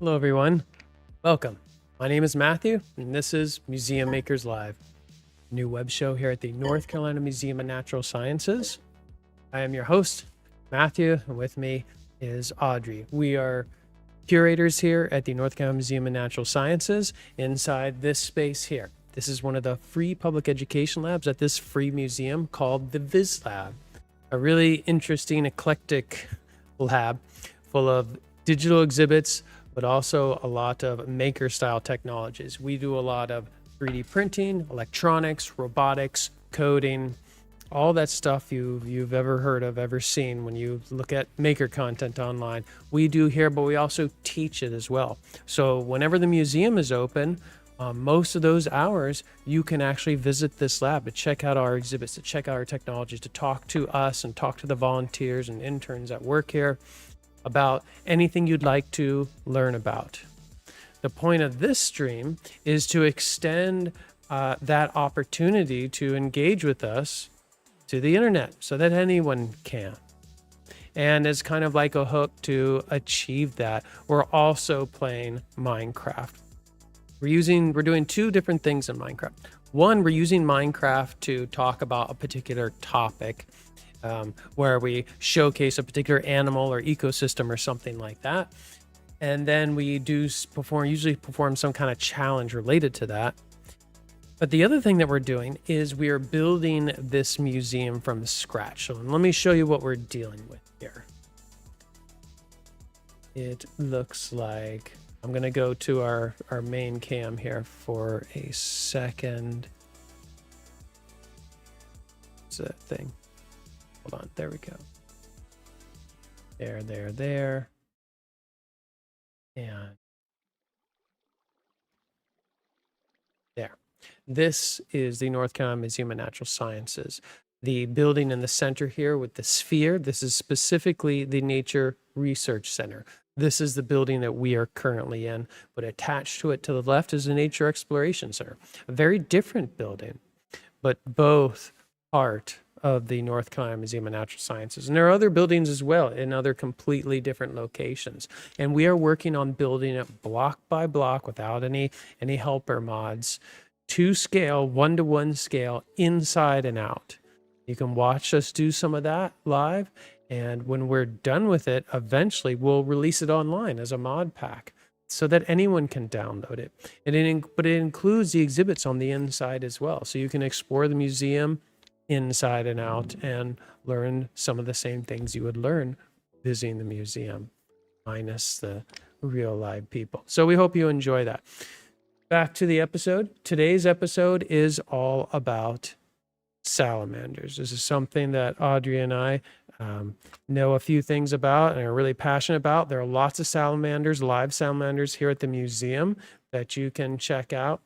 Hello, everyone. Welcome. My name is Matthew, and this is Museum Makers Live, a new web show here at the North Carolina Museum of Natural Sciences. I am your host, Matthew, and with me is Audrey. We are curators here at the North Carolina Museum of Natural Sciences inside this space here. This is one of the free public education labs at this free museum called the Viz Lab, a really interesting, eclectic lab full of digital exhibits, but also a lot of maker style technologies. We do a lot of 3D printing, electronics, robotics, coding, all that stuff you've ever heard of, ever seen when you look at maker content online. We do here, but we also teach it as well. So whenever the museum is open, most of those hours, you can actually visit this lab to check out our exhibits, to check out our technologies, to talk to us and talk to the volunteers and interns that work here about anything you'd like to learn about. The point of this stream is to extend that opportunity to engage with us to the internet so that anyone can. And it's kind of like a hook to achieve that. We're also playing Minecraft. We're doing two different things in Minecraft. One, we're using Minecraft to talk about a particular topic, where we showcase a particular animal or ecosystem or something like that. And then we usually perform some kind of challenge related to that. But the other thing that we're doing is we are building this museum from scratch. So let me show you what we're dealing with here. It looks like, I'm going to go to our main cam here for a second. What's that thing? Hold on, there we go. There. And there. This is the North Carolina Museum of Natural Sciences. The building in the center here with the sphere, this is specifically the Nature Research Center. This is the building that we are currently in, but attached to it to the left is the Nature Exploration Center. A very different building, but both part of the North Carolina Museum of Natural Sciences. And there are other buildings as well in other completely different locations. And we are working on building it block by block without any helper mods to scale, 1-to-1 scale, inside and out. You can watch us do some of that live. And when we're done with it, eventually we'll release it online as a mod pack so that anyone can download it. But it includes the exhibits on the inside as well. So you can explore the museum inside and out and learn some of the same things you would learn visiting the museum, minus the real live people. So we hope you enjoy that. Back to the episode. Today's episode is all about salamanders. This is something that Audrey and I know a few things about and are really passionate about. There are lots of salamanders, live salamanders here at the museum that you can check out.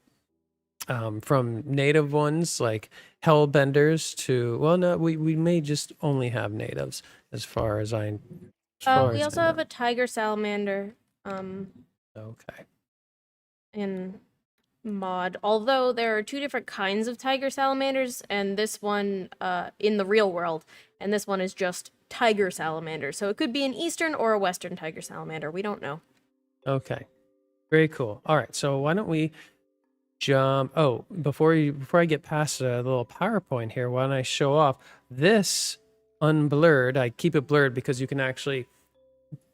From native ones like hellbenders to, well, no, we may just only have natives as far as I we also have a tiger salamander okay, in mod, although there are two different kinds of tiger salamanders, and this one in the real world, and this one is just tiger salamander. So it could be an eastern or a western tiger salamander. We don't know. Okay, very cool. All right, so why don't we jump? Oh, before I get past a little PowerPoint here, why don't I show off this unblurred? I keep it blurred because you can actually,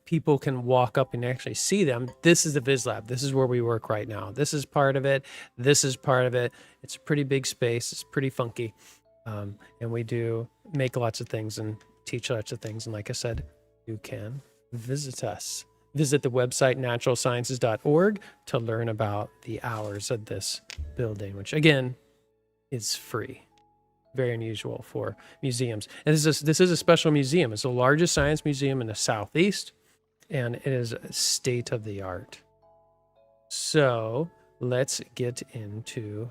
people can walk up and actually see them. This is the Viz Lab. This is where we work right now. This is part of it. This is part of it. It's a pretty big space. It's pretty funky. And we do make lots of things and teach lots of things. And like I said, you can visit us. Visit the website naturalsciences.org to learn about the hours of this building, which again is free. Very unusual for museums. And this is a special museum. It's the largest science museum in the Southeast, and it is state of the art. So let's get into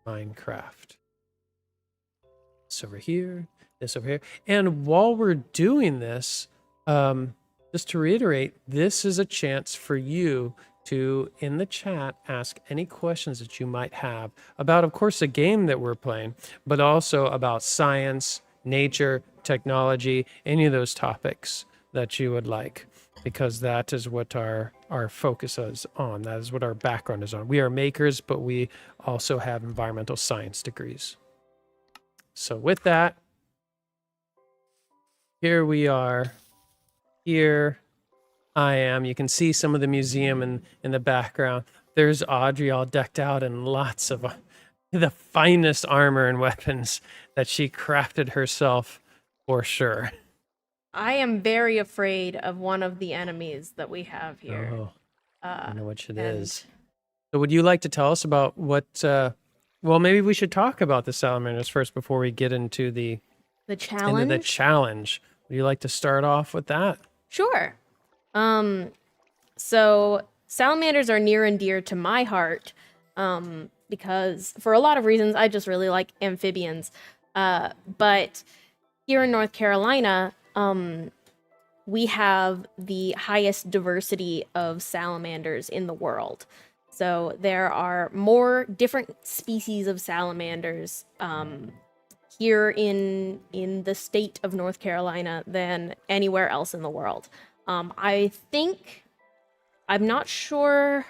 Minecraft. This over here, this over here. And while we're doing this, just to reiterate, this is a chance for you to, in the chat, ask any questions that you might have about, of course, the game that we're playing, but also about science, nature, technology, any of those topics. that you would like, because that is what our focus is on. That is what our background is on. We are makers, but we also have environmental science degrees. So with that, here we are. Here I am. You can see some of the museum in the background. There's Audrey all decked out in lots of the finest armor and weapons that she crafted herself, for sure. I am very afraid of one of the enemies that we have here. Oh, I know which it and is. So would you like to tell us about what, well, maybe we should talk about the salamanders first before we get into the into challenge. the challenge. Would you like to start off with that? Sure. So salamanders are near and dear to my heart, because for a lot of reasons, I just really like amphibians. But here in North Carolina, we have the highest diversity of salamanders in the world. So there are more different species of salamanders here in the state of North Carolina than anywhere else in the world. I think, I'm not sure,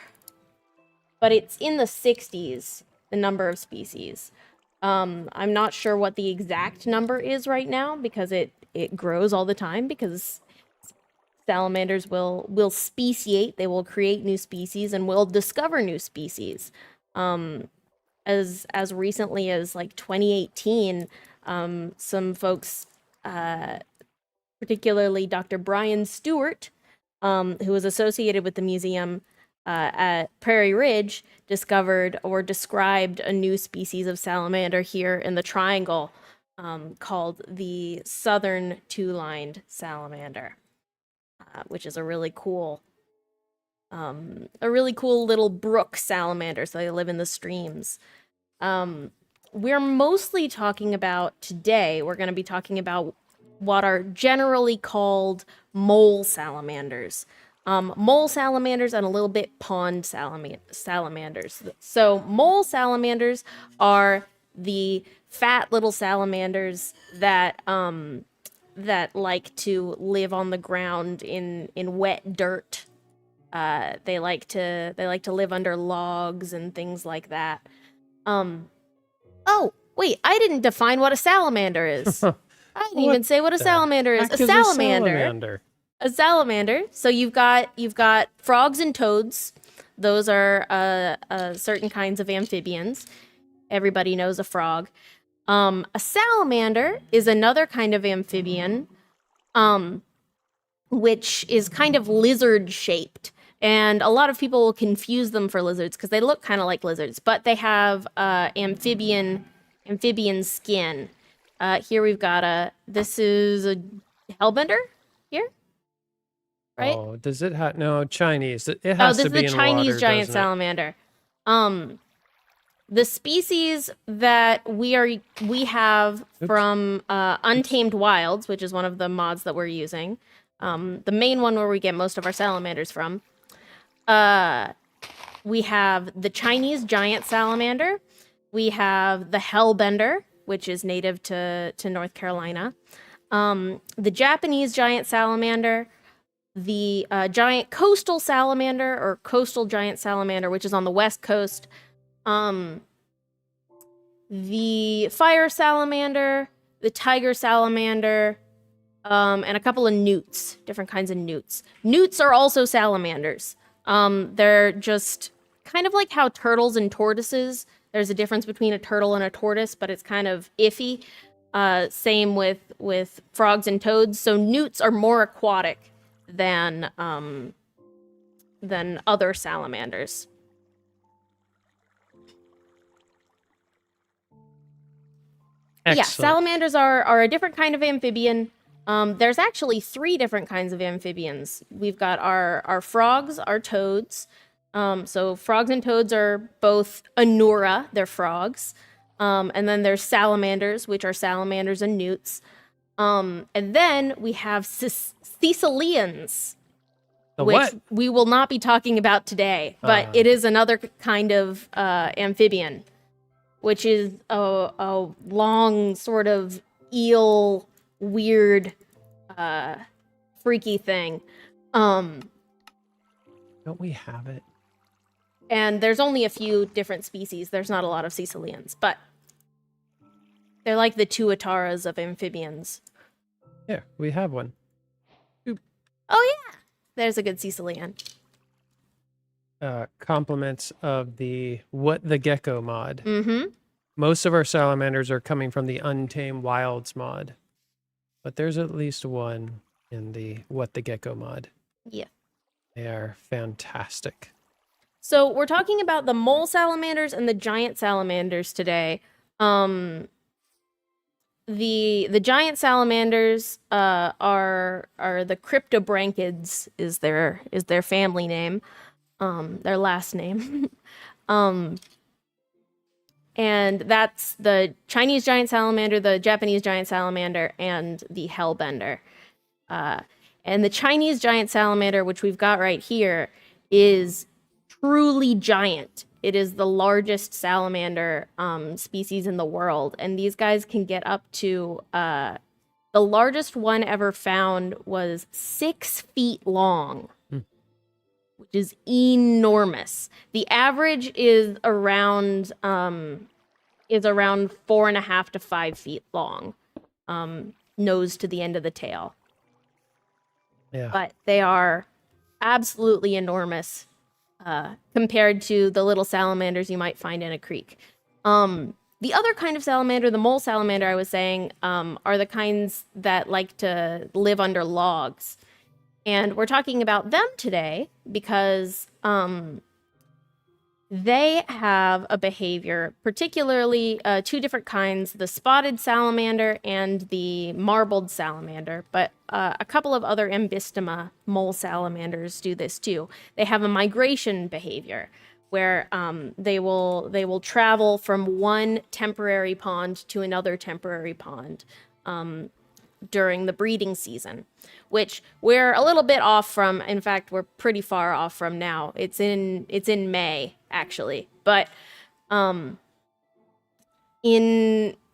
but it's in the 60s, the number of species. I'm not sure what the exact number is right now because it grows all the time, because salamanders will speciate, they will create new species and will discover new species. As recently as like 2018, some folks, particularly Dr. Brian Stewart, who was associated with the museum at Prairie Ridge, discovered or described a new species of salamander here in the Triangle, called the southern two-lined salamander, which is a really cool little brook salamander. So they live in the streams. We're mostly talking about today, we're going to be talking about what are generally called mole salamanders. Mole salamanders and a little bit pond salamanders. So mole salamanders are the fat little salamanders that like to live on the ground in wet dirt. They like to live under logs and things like that. Oh, wait, I didn't define what a salamander is. I didn't even say what a salamander is. A salamander. So you've got frogs and toads. Those are certain kinds of amphibians. Everybody knows a frog. A salamander is another kind of amphibian, which is kind of lizard shaped. And a lot of people will confuse them for lizards because they look kind of like lizards, but they have amphibian skin. Here we've got this is a hellbender here, right? Oh, does it have, no, Chinese. It has this to be is the in Chinese water, giant doesn't it? salamander. The species that we have from Untamed Wilds, which is one of the mods that we're using, the main one where we get most of our salamanders from, we have the Chinese giant salamander, we have the hellbender, which is native to North Carolina, the Japanese giant salamander, the giant coastal salamander, or coastal giant salamander, which is on the west coast, the fire salamander, the tiger salamander, and a couple of newts, different kinds of newts. Newts are also salamanders. They're just kind of like how turtles and tortoises, there's a difference between a turtle and a tortoise, but it's kind of iffy. Same with frogs and toads. So newts are more aquatic than other salamanders. Excellent. Yeah, salamanders are a different kind of amphibian. There's actually 3 different kinds of amphibians. We've got our frogs, our toads. So frogs and toads are both anura, they're frogs. And then there's salamanders, which are salamanders and newts. And then we have caecilians, which we will not be talking about today, but it is another kind of amphibian, which is a long sort of eel, weird freaky thing. Um, Don't we have it? and there's only a few different species. There's not a lot of caecilians, but they're like the tuataras of amphibians. Here, we have one. Oh yeah, there's a good caecilian. Compliments of the What the Gecko mod. Mm-hmm. Most of our salamanders are coming from the Untamed Wilds mod, but there's at least one in the What the Gecko mod. Yeah. They are fantastic. So we're talking about the mole salamanders and the giant salamanders today. The giant salamanders are the cryptobranchids is their family name, their last name. And that's the Chinese giant salamander, the Japanese giant salamander, and the hellbender. And the Chinese giant salamander, which we've got right here, is truly giant. It is the largest salamander species in the world. And these guys can get up to, the largest one ever found was 6 feet long, which is enormous. The average is around 4.5 to 5 feet long, nose to the end of the tail. Yeah. But they are absolutely enormous compared to the little salamanders you might find in a creek. The other kind of salamander, the mole salamander I was saying, are the kinds that like to live under logs. And we're talking about them today because they have a behavior, particularly 2 different kinds, the spotted salamander and the marbled salamander, but a couple of other ambystoma mole salamanders do this too. They have a migration behavior where they will travel from one temporary pond to another temporary pond during the breeding season, which we're a little bit off from. In fact, we're pretty far off from now. It's in May, actually. But in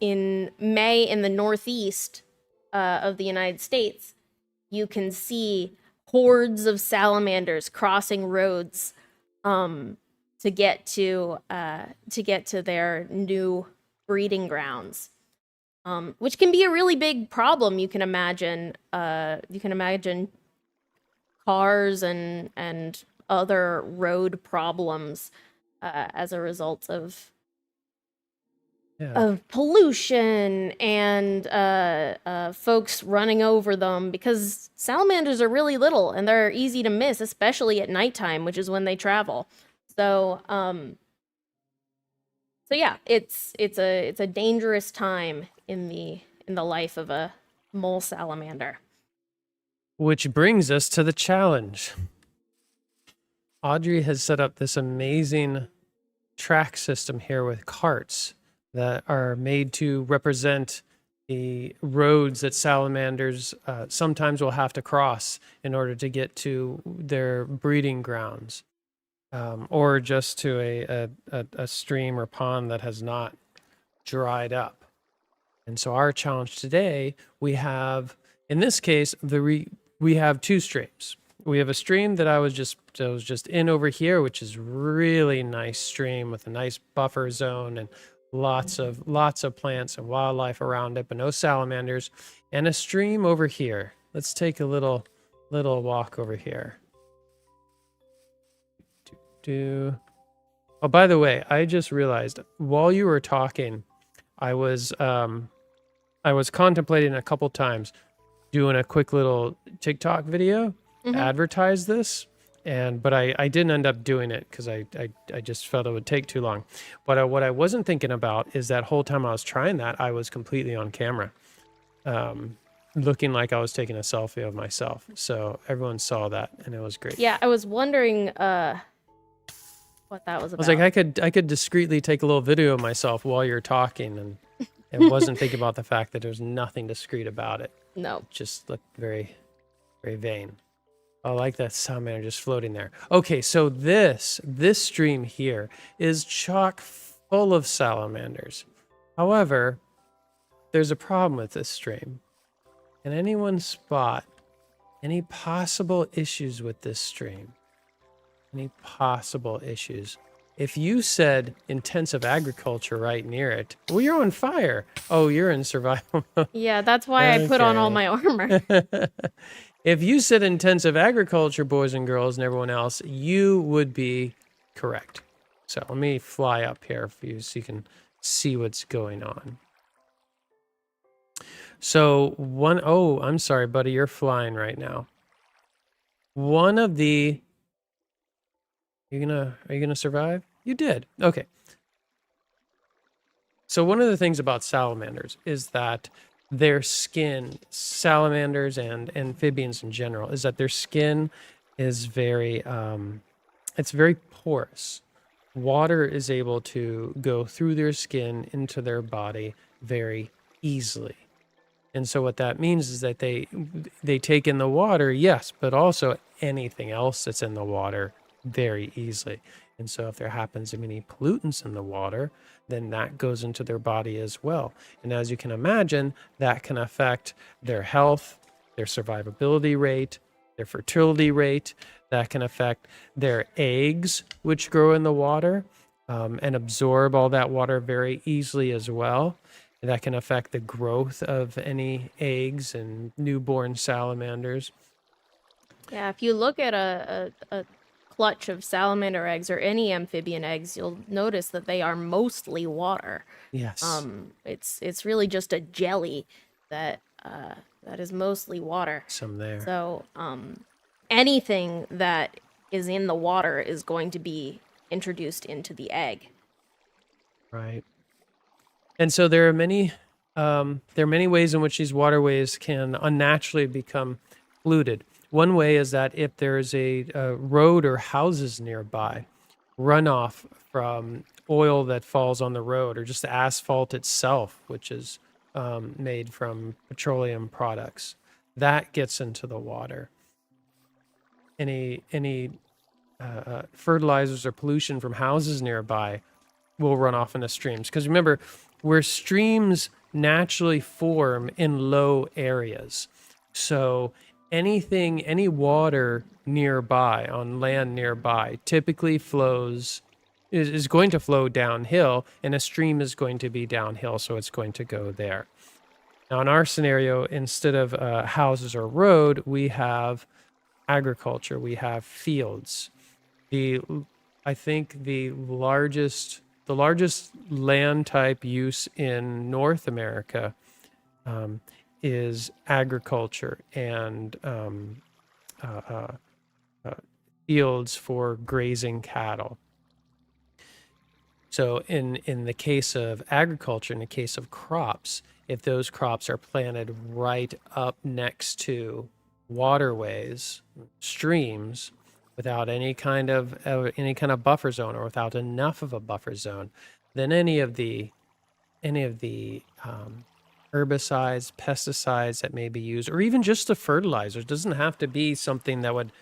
May in the northeast of the United States, you can see hordes of salamanders crossing roads to get to their new breeding grounds. Which can be a really big problem. You can imagine cars and other road problems as a result of pollution and folks running over them, because salamanders are really little and they're easy to miss, especially at nighttime, which is when they travel. So yeah, it's a dangerous time in the life of a mole salamander. Which brings us to the challenge. Audrey has set up this amazing track system here with carts that are made to represent the roads that salamanders sometimes will have to cross in order to get to their breeding grounds, or just to a stream or pond that has not dried up. And so our challenge today, we have, in this case, we have 2 streams. We have a stream that I was just in over here, which is really nice stream with a nice buffer zone and lots of plants and wildlife around it, but no salamanders. And a stream over here. Let's take a little walk over here. Oh, by the way, I just realized while you were talking, I was contemplating a couple times doing a quick little TikTok video to advertise this, but I didn't end up doing it because I just felt it would take too long. But what I wasn't thinking about is that whole time I was trying that, I was completely on camera, looking like I was taking a selfie of myself. So everyone saw that, and it was great. Yeah, I was wondering what that was about. I was like, I could discreetly take a little video of myself while you're talking, and wasn't thinking about the fact that there's nothing discreet about it. No. It just looked very, very vain. I like that salamander just floating there. Okay, so this stream here is chock full of salamanders. However, there's a problem with this stream. Can anyone spot Any possible issues with this stream? Any possible issues? If you said intensive agriculture right near it, well, you're on fire. Oh, you're in survival mode. Yeah, that's why I put on all Okay. my armor. If you said intensive agriculture, boys and girls, and everyone else, you would be correct. So let me fly up here for you so you can see what's going on. So oh, I'm sorry, buddy, you're flying right now. One of the, are you gonna survive? You did. Okay. So one of the things about salamanders is that their skin, salamanders and amphibians in general, is that their skin is very, it's very porous. Water is able to go through their skin into their body very easily. And so what that means is that they take in the water, yes, but also anything else that's in the water very easily. And so if there happens to be any pollutants in the water, then that goes into their body as well. And as you can imagine, that can affect their health, their survivability rate, their fertility rate. That can affect their eggs, which grow in the water and absorb all that water very easily as well. That can affect the growth of any eggs and newborn salamanders. Yeah, if you look at a clutch of salamander eggs or any amphibian eggs, you'll notice that they are mostly water. Yes. It's really just a jelly that that is mostly water. Some there. So anything that is in the water is going to be introduced into the egg. Right. And so there are many ways in which these waterways can unnaturally become polluted. One way is that if there's a road or houses nearby, runoff from oil that falls on the road or just the asphalt itself, which is made from petroleum products, that gets into the water. Any fertilizers or pollution from houses nearby will run off into streams. Because remember, where streams naturally form in low areas. So any water nearby, on land nearby, typically is going to flow downhill, and a stream is going to be downhill, so it's going to go there. Now, in our scenario, instead of houses or road, we have agriculture, we have fields. I think the largest land type use in North America is agriculture and fields for grazing cattle. So in the case of agriculture, in the case of crops, if those crops are planted right up next to waterways, streams, without any kind of buffer zone or without enough of a buffer zone, then any of the herbicides, pesticides that may be used, or even just the fertilizers, doesn't have to be something that would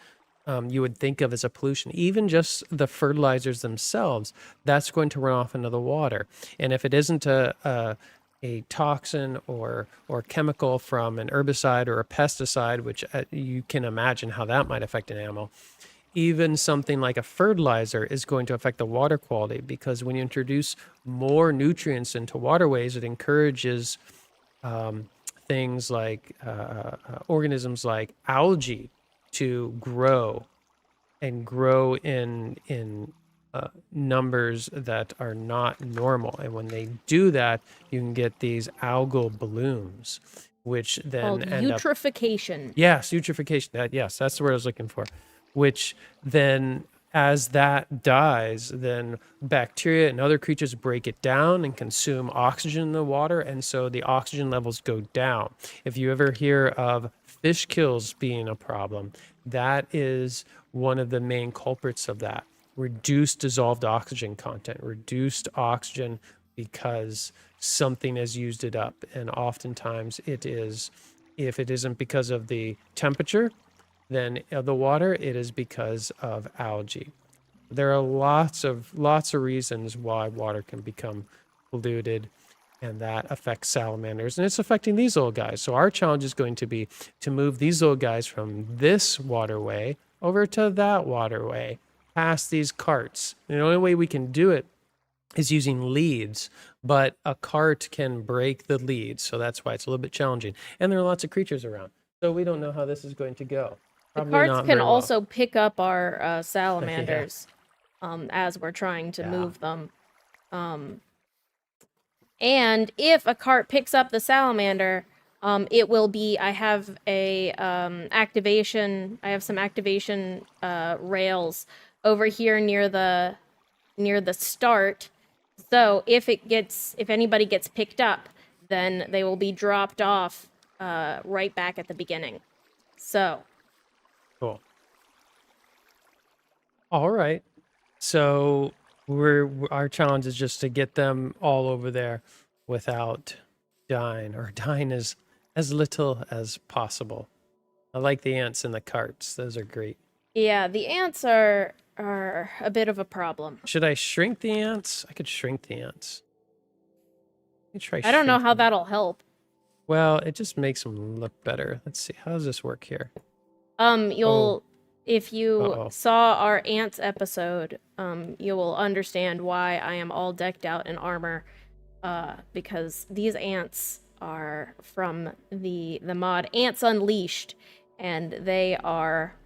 you would think of as a pollution. Even just the fertilizers themselves, that's going to run off into the water. And if it isn't a toxin or chemical from an herbicide or a pesticide, which you can imagine how that might affect an animal, even something like a fertilizer is going to affect the water quality, because when you introduce more nutrients into waterways, it encourages things like organisms like algae to grow in numbers that are not normal. And when they do that, you can get these algal blooms, which then Called end up... eutrophication. Yes, eutrophication. Yes, that's the word I was looking for. Which then, as that dies, then bacteria and other creatures break it down and consume oxygen in the water, and so the oxygen levels go down. If you ever hear of fish kills being a problem, that is one of the main culprits of that. Reduced dissolved oxygen content, reduced oxygen because something has used it up. And oftentimes it is, if it isn't because of the temperature, then of the water, it is because of algae. There are lots of reasons why water can become polluted, and that affects salamanders, and it's affecting these little guys. So our challenge is going to be to move these little guys from this waterway over to that waterway, past these carts. And the only way we can do it is using leads, but a cart can break the leads, so that's why it's a little bit challenging. And there are lots of creatures around, so we don't know how this is going to go. The Probably carts not can very well. also pick up our salamanders as we're trying to Yeah. move them. And if a cart picks up the salamander, it will be. I have a activation. I have some activation rails over here near the start. So if anybody gets picked up, then they will be dropped off right back at the beginning. So. Cool. All right. So our challenge is just to get them all over there without dying, or dying as little as possible. I like the ants in the carts. Those are great. Yeah, the ants are a bit of a problem. Should I shrink the ants? I could shrink the ants. Let me try. I don't know shrinking how them. that'll help. Well, it just makes them look better. Let's see. How does this work here? If you Uh-oh. saw our ants episode, you will understand why I am all decked out in armor, because these ants are from the mod Ants Unleashed, and they are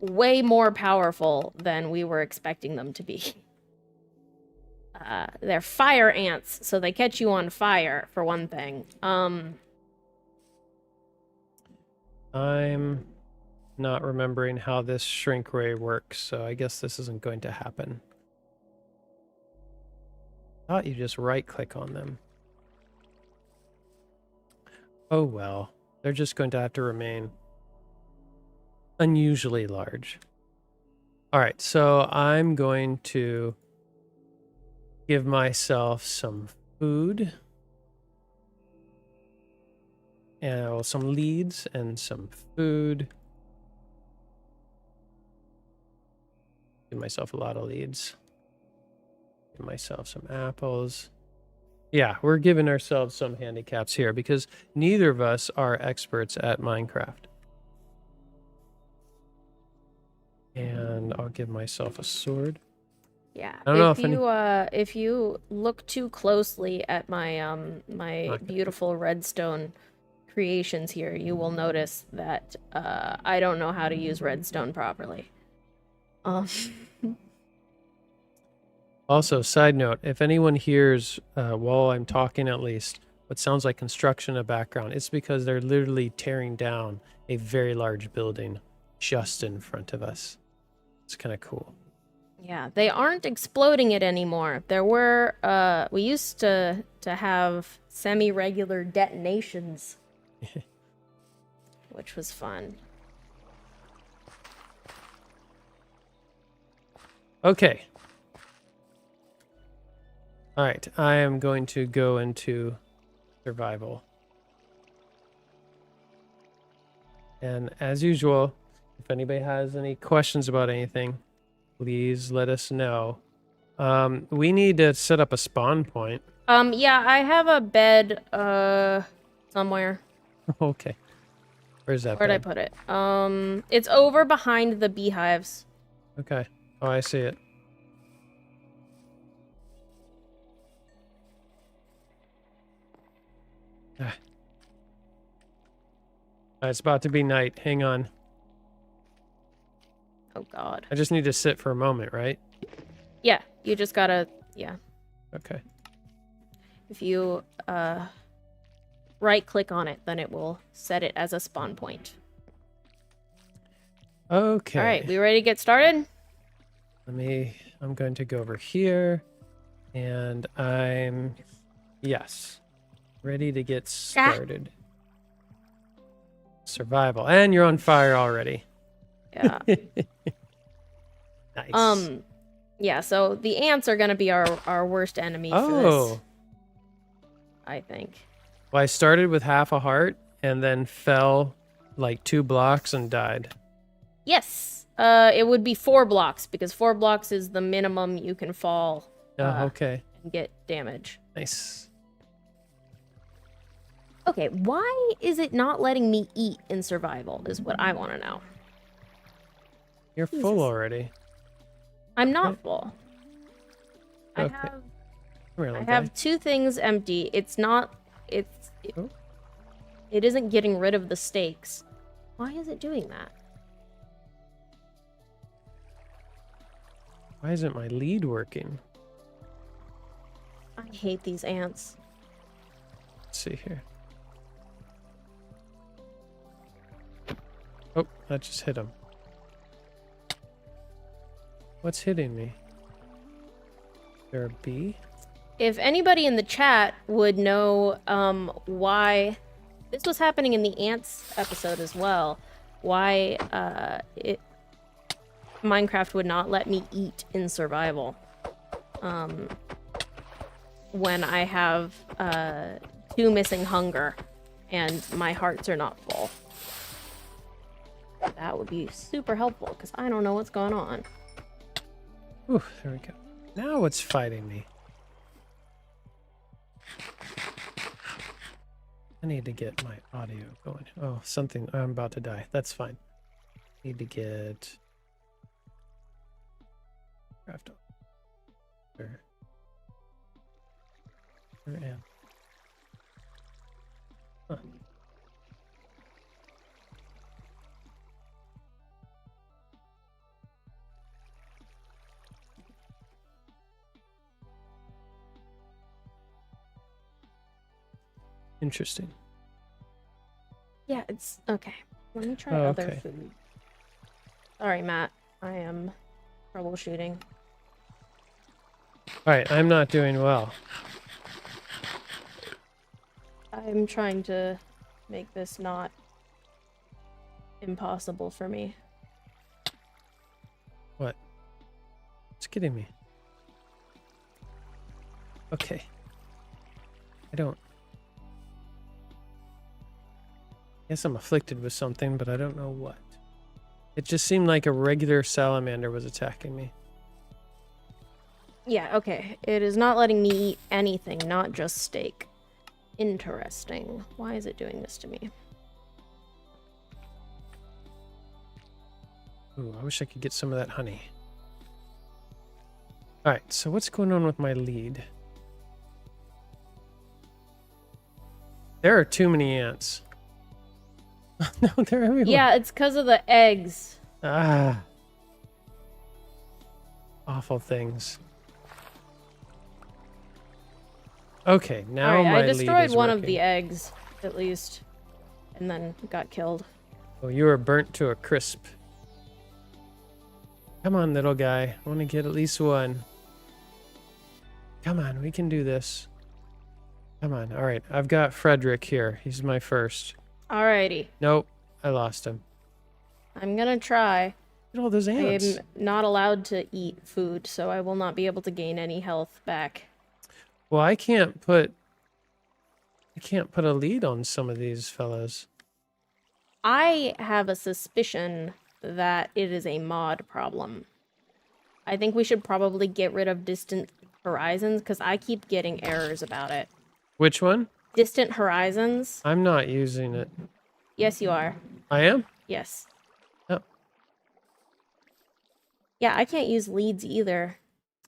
way more powerful than we were expecting them to be. They're fire ants, so they catch you on fire, for one thing. I'm not remembering how this shrink ray works, so I guess this isn't going to happen. Thought you just right click on them. Oh well, they're just going to have to remain unusually large. All right, so I'm going to give myself some food, and some leads and some food. Give myself a lot of leads. Give myself some apples. Yeah, we're giving ourselves some handicaps here because neither of us are experts at Minecraft. And I'll give myself a sword. Yeah. I don't know if you look too closely at my my Okay. beautiful redstone creations here, you will notice that I don't know how to use redstone properly. Also, side note, if anyone hears, while I'm talking at least, what sounds like construction in the background, it's because they're literally tearing down a very large building just in front of us. It's kind of cool. Yeah, they aren't exploding it anymore. There were we used to have semi-regular detonations, which was fun. Okay. All right, I am going to go into survival. And as usual, if anybody has any questions about anything, please let us know. We need to set up a spawn point. Yeah, I have a bed somewhere. Okay. Where's that Where'd I bed? put it? It's over behind the beehives. Okay. Oh, I see it. Ah. It's about to be night. Hang on. Oh god. I just need to sit for a moment, right? Yeah, you just gotta, yeah. Okay. If you right click on it, then it will set it as a spawn point. Okay. All right, we ready to get started? I'm going to go over here and yes, ready to get started. Survival. And you're on fire already. Yeah. Nice. Yeah, so the ants are gonna be our worst enemy for this, I think. Well, I started with half a heart and then fell like 2 blocks and died. Yes. It would be 4 blocks because 4 blocks is the minimum you can fall. Oh, okay. and get damage. Nice. Okay, why is it not letting me eat in survival is what I want to know. You're Jesus. full already. I'm not Right. full. Okay. I Come here, I little have guy. 2 things empty. It's not Oh. it isn't getting rid of the steaks. Why is it doing that? Why isn't my lead working? I hate these ants. Let's see here. Oh, that just hit him. What's hitting me? Is there a bee? If anybody in the chat would know why this was happening in the ants episode as well, why Minecraft would not let me eat in survival when I have 2 missing hunger and my hearts are not full. That would be super helpful because I don't know what's going on. Ooh, there we go. Now it's fighting me. I need to get my audio going. Oh, something. I'm about to die. That's fine. Need to get craft. Where am? Huh. Interesting. Yeah, it's okay. Let me try Oh, other okay. food. Sorry, Matt. I am troubleshooting. All right, I'm not doing well. I'm trying to make this not impossible for me. What? It's getting me. Okay. I don't. Guess I'm afflicted with something, but I don't know what. It just seemed like a regular salamander was attacking me. Yeah, okay. It is not letting me eat anything, not just steak. Interesting. Why is it doing this to me? Ooh, I wish I could get some of that honey. All right, so what's going on with my lead? There are too many ants. No, they're everywhere. Yeah, it's because of the eggs. Ah. Awful things. Okay, now Alright, my I lead destroyed is one of working. the eggs, at least. And then got killed. Oh, you were burnt to a crisp. Come on, little guy. I want to get at least one. Come on, we can do this. Come on. All right, I've got Frederick here. He's my first. Alrighty. Nope, I lost him. I'm gonna try. Look at all those I ants. am not allowed to eat food, so I will not be able to gain any health back. Well, I can't put a lead on some of these fellas. I have a suspicion that it is a mod problem. I think we should probably get rid of Distant Horizons, because I keep getting errors about it. Which one? Distant Horizons? I'm not using it. Yes, you are. I am? Yes. Oh. Yeah, I can't use leads either.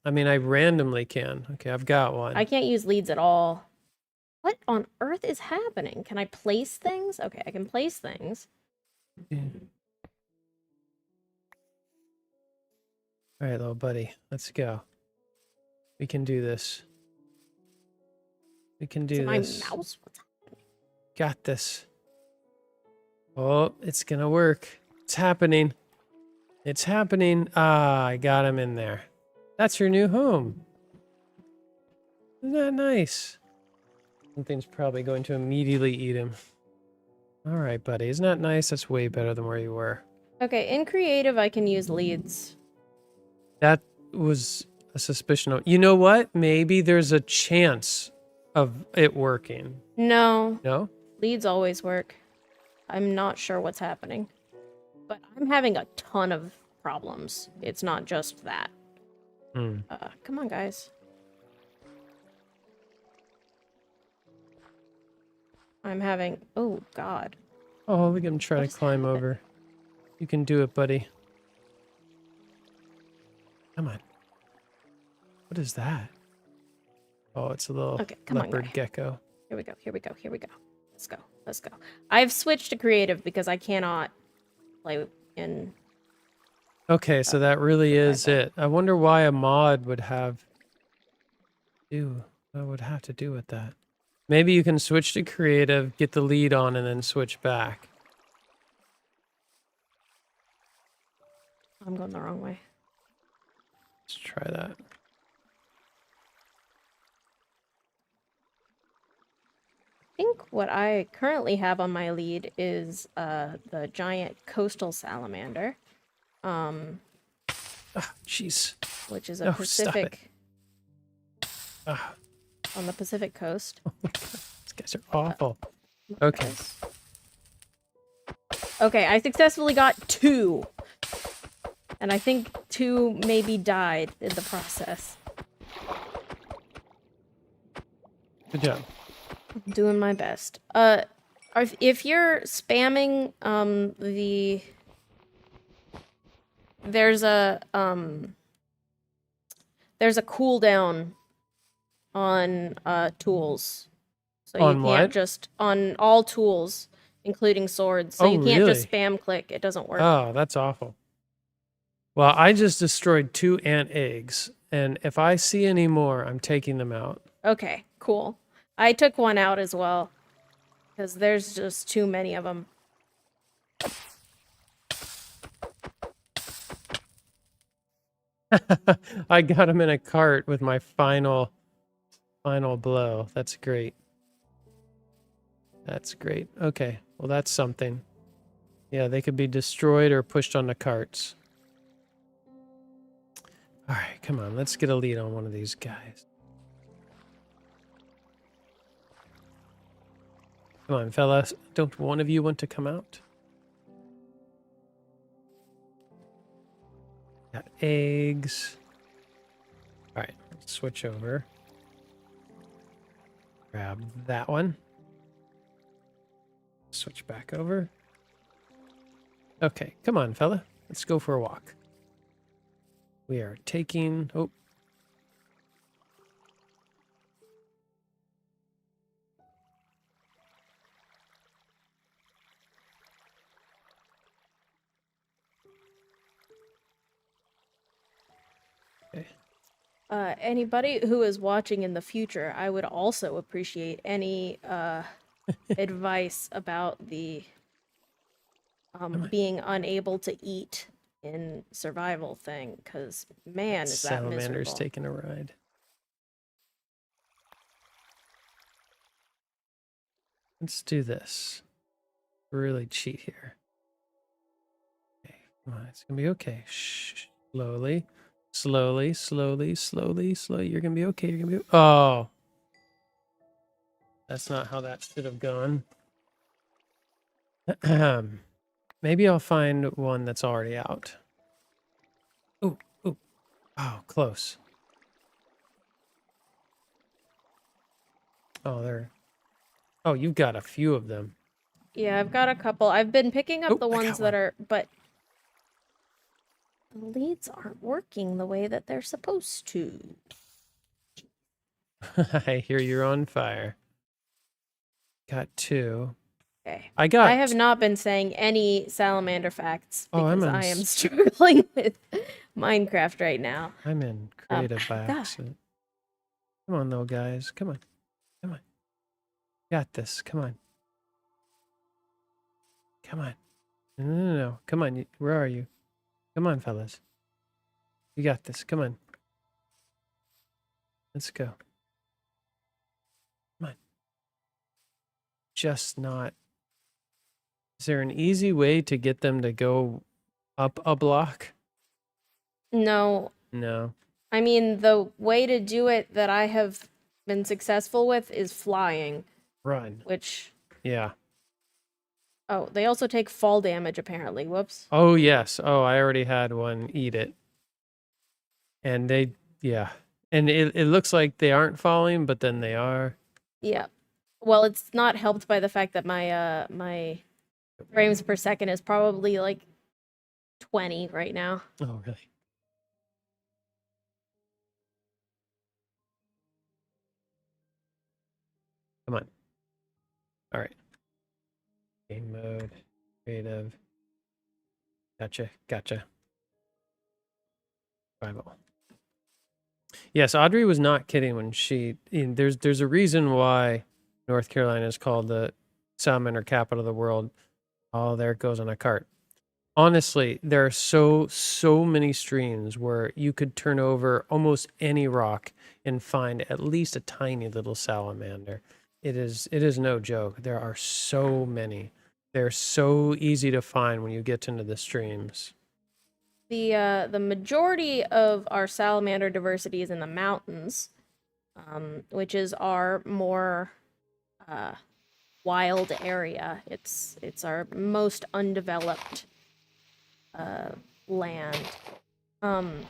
I mean, I randomly can. Okay, I've got one. I can't use leads at all. What on earth is happening? Can I place things? Okay, I can place things. Yeah. All right, little buddy, let's go. We can do this. We can do Is my this. mouse? What's Got this. Oh, it's gonna work. It's happening. It's happening. Ah, I got him in there. That's your new home. Isn't that nice? Something's probably going to immediately eat him. All right, buddy. Isn't that nice? That's way better than where you were. Okay, in creative, I can use leads. That was a suspicion of... You know what? Maybe there's a chance of it working. No, No? leads always work. I'm not sure what's happening. But I'm having a ton of problems. It's not just that. Hmm. Come on, guys. I'm having... Oh, God. Oh, look at him try What to just climb happened? over. You can do it, buddy. Come on. What is that? Oh, it's a little Okay, come on, leopard guy. gecko. Here we go, here we go, here we go. Let's go, let's go. I've switched to creative because I cannot play in... Okay, so that really is survival. it. I wonder why a mod would have would have to do with that. Maybe you can switch to creative, get the lead on, and then switch back. I'm going the wrong way. Let's try that. I think what I currently have on my lead is the giant coastal salamander, Oh, jeez. which is a No, stop it. Pacific Ah, on the Pacific coast. these guys are awful. Okay. Okay, I successfully got 2. And I think 2 maybe died in the process. Good job. I'm doing my best. If you're spamming there's a cooldown on tools. So On you what? can't just on all tools, including swords. So Oh, you can't just really? spam click. It doesn't work. Oh, that's awful. Well, I just destroyed 2 ant eggs, and if I see any more, I'm taking them out. Okay, cool. I took one out as well. Because there's just too many of them. I got him in a cart with my final blow. That's great. That's great. Okay, well that's something. Yeah, they could be destroyed or pushed onto carts. All right, come on. Let's get a lead on one of these guys. Come on, fellas. Don't one of you want to come out? Got eggs. All right, let's switch over. Grab that one. Switch back over. Okay, come on, fella. Let's go for a walk. We are taking... Oh. Okay. Anybody who is watching in the future, I would also appreciate any advice about the being unable to eat in survival thing, because man, is that Salamanders miserable. taking a ride. Let's do this. Really cheat here. Okay, come on, it's gonna be okay. Shh. Slowly. Slowly, slowly, slowly, slowly. You're gonna be okay. You're gonna be... Oh. That's not how that should have gone. Maybe I'll find one that's already out. Ooh, ooh. Oh, close. Oh, there. Oh, you've got a few of them. Yeah, I've got a couple. I've been picking up Oh, the I ones got that one. are, but the leads aren't working the way that they're supposed to. I hear you're on fire. Got 2. Okay. I got... I have not been saying any salamander facts Oh, because I am struggling with Minecraft right now. I'm in creative by God. accident. Come on, though, guys. Come on. Come on. Got this. Come on. Come on. No. Come on. Where are you? Come on, fellas. You got this. Come on. Let's go. Come on. Just not... Is there an easy way to get them to go up a block? No. No. I mean, the way to do it that I have been successful with is flying. Run. Which... Yeah. Oh, they also take fall damage, apparently. Whoops. Oh, yes. Oh, I already had one eat it. And they... Yeah. And it looks like they aren't falling, but then they are. Yeah. Well, it's not helped by the fact that my frames per second is probably like 20 right now. Oh, really? Come on. All right. Game mode, creative. Gotcha. Survival. Yes, Audrey was not kidding when there's a reason why North Carolina is called the salamander capital of the world. Oh, there it goes on a cart. Honestly, there are so many streams where you could turn over almost any rock and find at least a tiny little salamander. It is no joke. There are so many. They're so easy to find when you get into the streams. The majority of our salamander diversity is in the mountains, which is our more wild area. It's our most undeveloped land. Come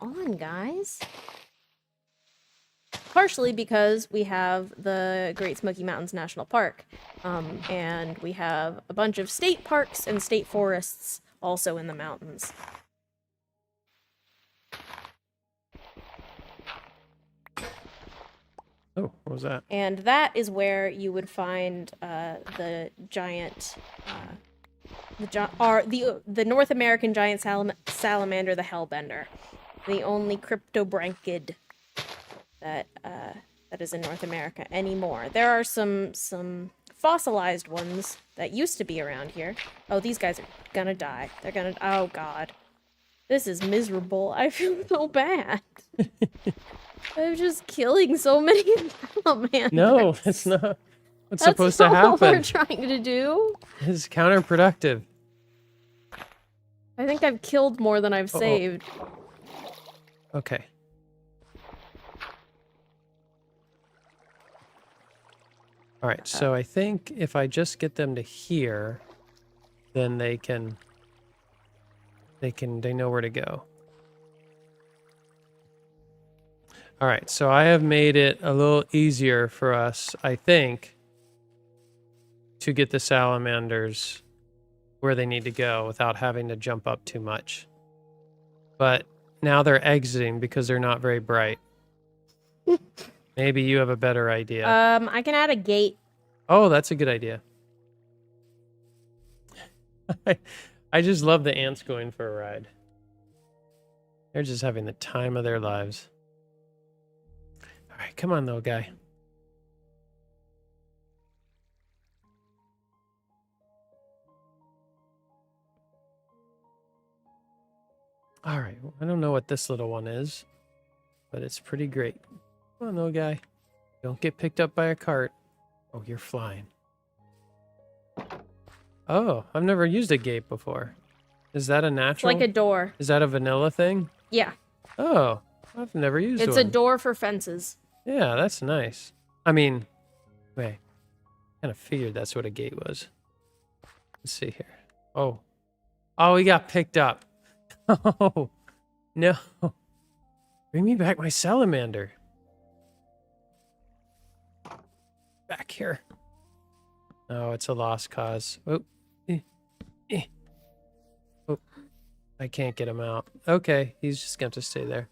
on, guys. Partially because we have the Great Smoky Mountains National Park, and we have a bunch of state parks and state forests also in the mountains. Oh, what was that? And that is where you would find the giant, the North American giant salamander, the Hellbender, the only cryptobranchid that is in North America anymore. There are some fossilized ones that used to be around here. Oh, these guys are gonna die. They're gonna. Oh God, this is miserable. I feel so bad. I'm just killing so many salamanders. No, it's not. What's That's supposed to all we're happen? trying to do. It's counterproductive. I think I've killed more than I've saved. Okay. All right, so I think if I just get them to here, then they know where to go. All right, so I have made it a little easier for us, I think, to get the salamanders where they need to go without having to jump up too much. But now they're exiting because they're not very bright. Maybe you have a better idea. I can add a gate. Oh, that's a good idea. I just love the ants going for a ride. They're just having the time of their lives. All right, come on, little guy. All right, well, I don't know what this little one is, but it's pretty great. Come on, little guy. Don't get picked up by a cart. Oh, you're flying. Oh, I've never used a gate before. Is that a natural? It's like a door. Is that a vanilla thing? Yeah. Oh, I've never used one. It's a door for fences. Yeah, that's nice. I mean, wait. Kind of figured that's what a gate was. Let's see here. Oh. Oh, he got picked up. Oh, no. Bring me back my salamander. Back here. Oh, it's a lost cause. Oh. Oh. I can't get him out. Okay, he's just going to have to stay there.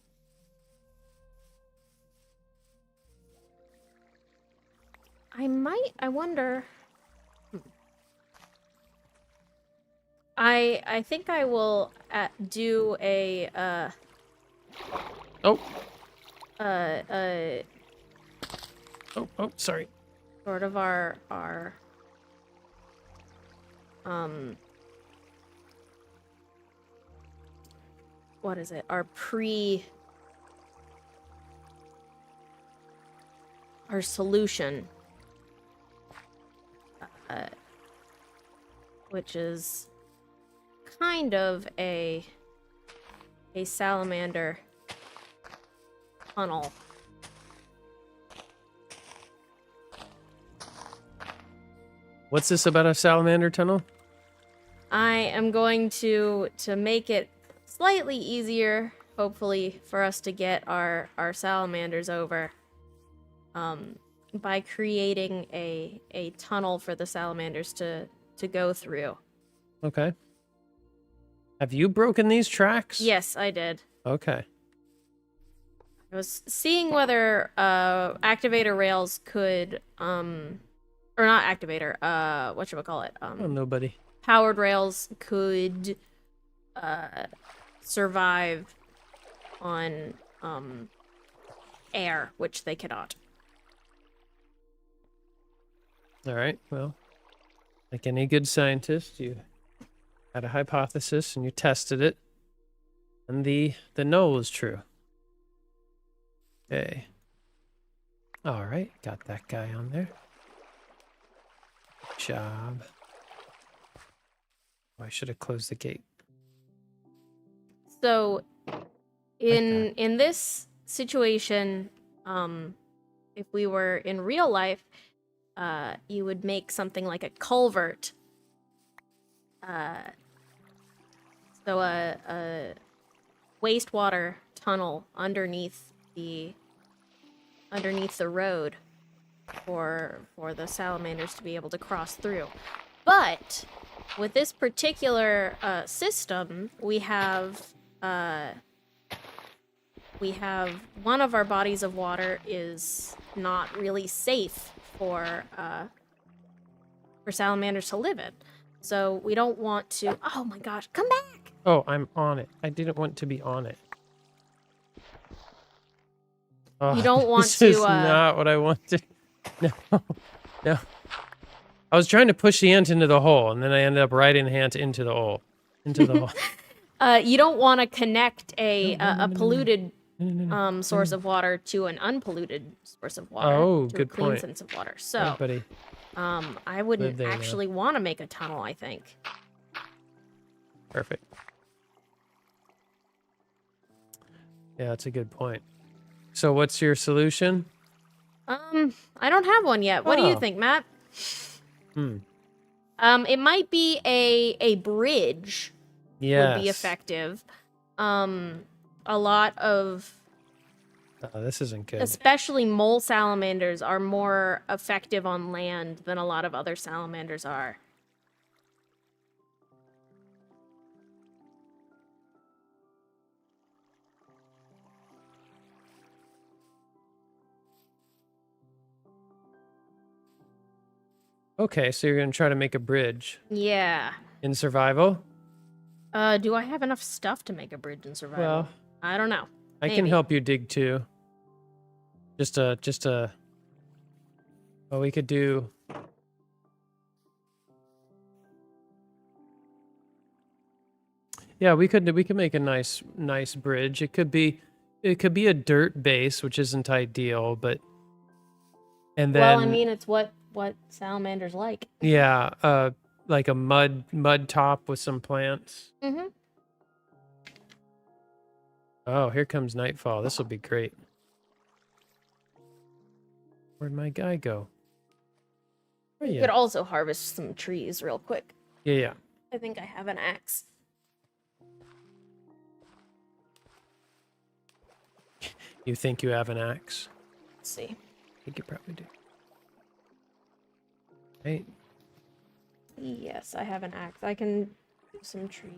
I wonder. I think I will do a Oh, sorry. sort of our what is it? Our solution, which is kind of a salamander tunnel. What's this about a salamander tunnel? I am going to make it slightly easier, hopefully, for us to get our salamanders over. by creating a tunnel for the salamanders to go through. Okay. Have you broken these tracks? Yes, I did. Okay. I was seeing whether activator rails could or not activator, whatchamacallit, Oh, nobody. powered rails could survive on air, which they cannot. All right. Well, like any good scientist, you had a hypothesis and you tested it, and the no was true. Okay. All right. Got that guy on there. Good job. Oh, I should have closed the gate. So in this situation, if we were in real life, you would make something like a culvert. So a wastewater tunnel underneath the road for the salamanders to be able to cross through. But with this particular system, we have one of our bodies of water is not really safe for salamanders to live in. So we don't want to. Oh my gosh, come back! Oh, I'm on it. I didn't want to be on it. Oh, You don't want this to. is not what I wanted. No, no. I was trying to push the ant into the hole, and then I ended up riding the ant into the hole. Into the hole. You don't want to connect a No, polluted no. source of water to an unpolluted source of water. Oh, to good a clean point. sense of water. So, Everybody. I wouldn't there now. actually want to make a tunnel, I think. Perfect. Yeah, that's a good point. So what's your solution? I don't have one yet. What do you Oh. think, Matt? Hmm. It might be a bridge Yes. would be effective. A lot of, Oh, this isn't good. especially mole salamanders, are more effective on land than a lot of other salamanders are. Okay, so you're gonna try to make a bridge Yeah. in survival? Do I have enough stuff to make a bridge in survival? Well, I don't know. I can Maybe. help you dig too. Just a. Well, we could do. Yeah, we could make a nice bridge. It could be a dirt base, which isn't ideal, but and then Well, I mean, it's what salamanders like. yeah, like a mud top with some plants. Mm-hmm. Oh, here comes nightfall. This will be great. Where'd my guy go? Oh, You yeah. could also harvest some trees real quick. Yeah. I think I have an axe. You think you have an axe? Let's see. I think you probably do. Right? Yes, I have an axe. I can do some trees.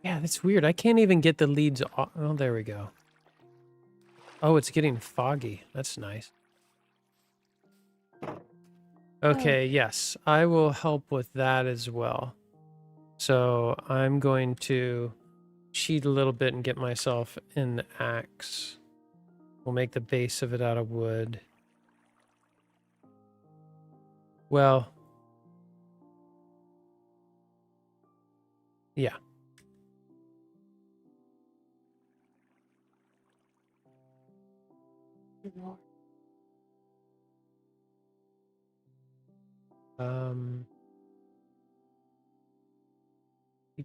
Yeah, that's weird. I can't even get the leads off. Oh, there we go. Oh, it's getting foggy. That's nice. Okay, yes. I will help with that as well. So I'm going to cheat a little bit and get myself an axe. We'll make the base of it out of wood. Well, yeah.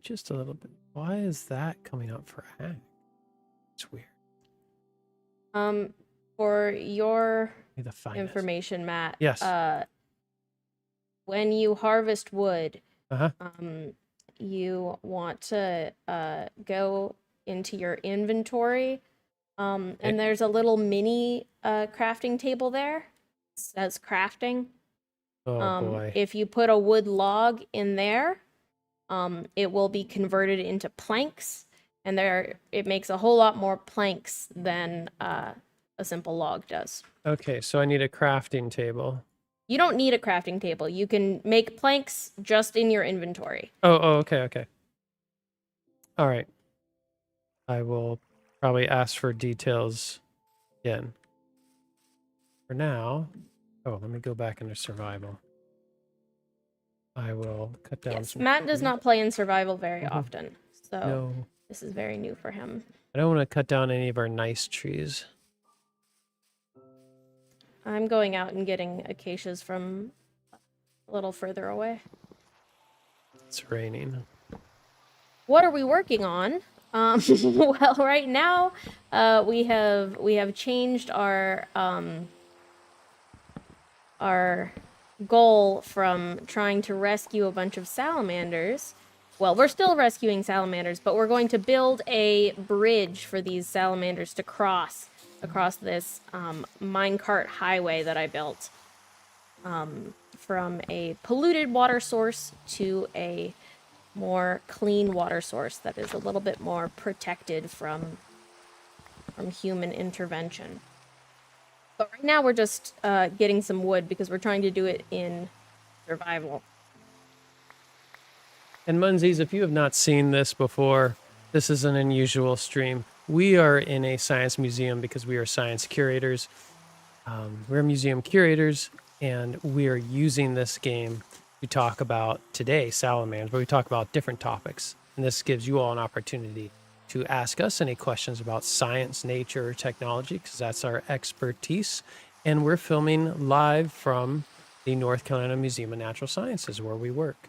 Just a little bit. Why is that coming up for hack? It's weird. For your Need to find it. information, Matt. Yes. When you harvest wood, Uh-huh. you want to go into your inventory, and there's a little mini crafting table there. says crafting. Oh boy. If you put a wood log in there, it will be converted into planks, and it makes a whole lot more planks than a simple log does. Okay, so I need a crafting table. You don't need a crafting table. You can make planks just in your inventory. Oh, okay. All right. I will probably ask for details again. For now, let me go back into survival. I will cut down Yes, some Matt does trees. not play in survival very Mhm. often, so No, this is very new for him. I don't want to cut down any of our nice trees. I'm going out and getting acacias from a little further away. It's raining. What are we working on? Well, right now, we have changed our goal from trying to rescue a bunch of salamanders. Well, we're still rescuing salamanders, but we're going to build a bridge for these salamanders to cross across this minecart highway that I built, from a polluted water source to a more clean water source that is a little bit more protected from human intervention. But right now we're just getting some wood because we're trying to do it in survival. And Munzies, if you have not seen this before, this is an unusual stream. We are in a science museum because we are science curators. We're museum curators, and we are using this game to talk about today salamanders, but we talk about different topics. And this gives you all an opportunity to ask us any questions about science, nature, or technology, because that's our expertise. And we're filming live from the North Carolina Museum of Natural Sciences, where we work.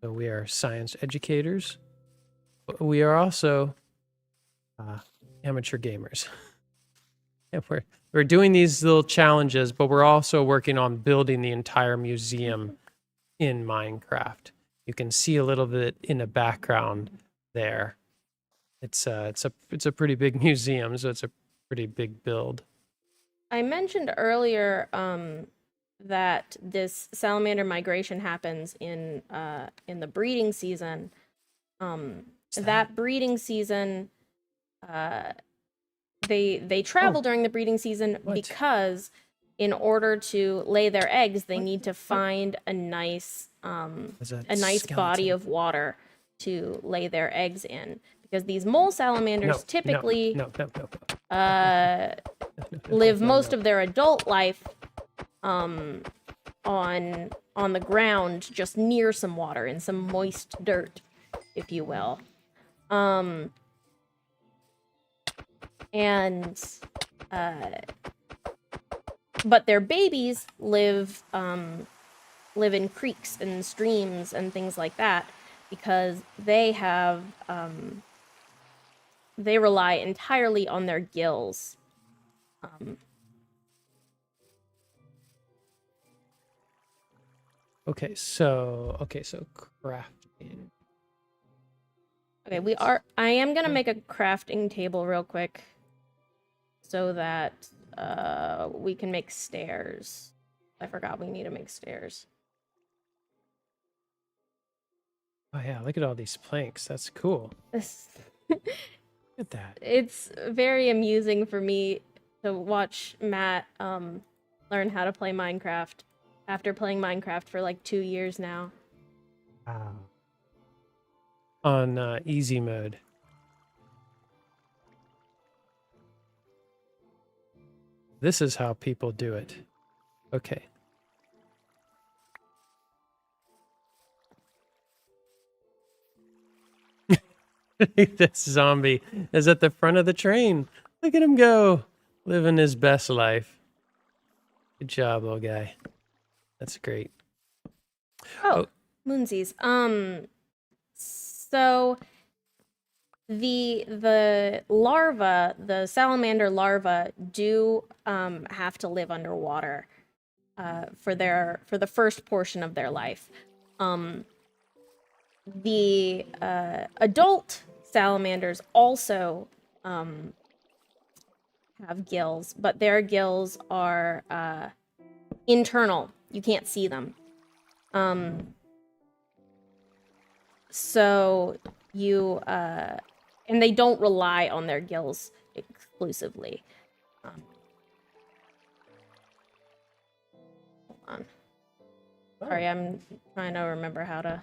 So we are science educators, but we are also amateur gamers. Yeah, we're doing these little challenges, but we're also working on building the entire museum in Minecraft. You can see a little bit in the background there. It's a pretty big museum, so it's a pretty big build. I mentioned earlier that this salamander migration happens in the breeding season. That breeding season, they travel during the breeding season because in order to lay their eggs, they need to find a nice body of water to lay their eggs in. Because these mole salamanders typically live most of their adult life on the ground, just near some water, in some moist dirt, if you will. But their babies live in creeks and streams and things like that because they rely entirely on their gills. Okay, so crafting. Okay, I am gonna make a crafting table real quick so that we can make stairs. I forgot we need to make stairs. Oh yeah, look at all these planks. That's cool. Look at that. It's very amusing for me to watch Matt learn how to play Minecraft after playing Minecraft for like 2 years now. Wow. On easy mode. This is how people do it. Okay. This zombie is at the front of the train. Look at him go, living his best life. Good job, little guy. That's great. Oh, Moonsies. So the larva, the salamander larva, do have to live underwater for the first portion of their life. The adult salamanders also have gills, but their gills are internal. You can't see them. So you and they don't rely on their gills exclusively. Hold on. Sorry, I'm trying to remember how to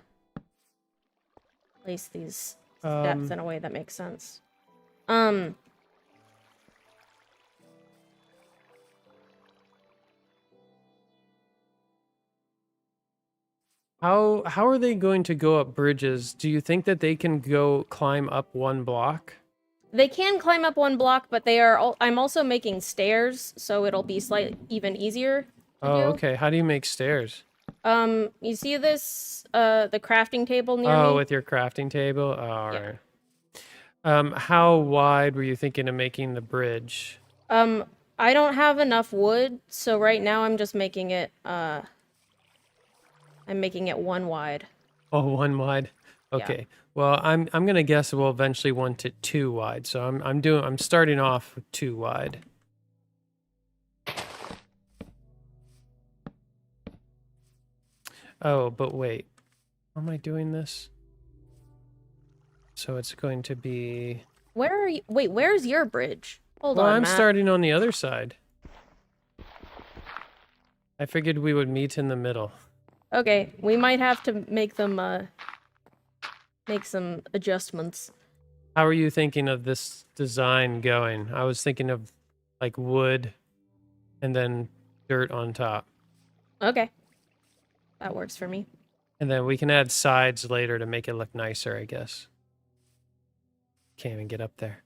place these steps in a way that makes sense. How are they going to go up bridges? Do you think that they can go climb up one block? They can climb up one block, but they are. I'm also making stairs, so it'll be slightly even easier to do. Okay. How do you make stairs? You see this, the crafting table near me? Oh, with your crafting table? Oh, all right. How wide were you thinking of making the bridge? I don't have enough wood, so right now I'm just making it, I'm making it 1 wide. Oh, 1 wide. Okay. Yeah. Well, I'm gonna guess we'll eventually want to 2 wide. So I'm starting off with 2 wide. Oh, but wait. How am I doing this? So it's going to be... Where are you? Wait, where's your bridge? Hold Well, on, I'm Matt. starting on the other side. I figured we would meet in the middle. Okay, we might have to make them, make some adjustments. How are you thinking of this design going? I was thinking of like wood and then dirt on top. Okay. That works for me. And then we can add sides later to make it look nicer, I guess. Can't even get up there.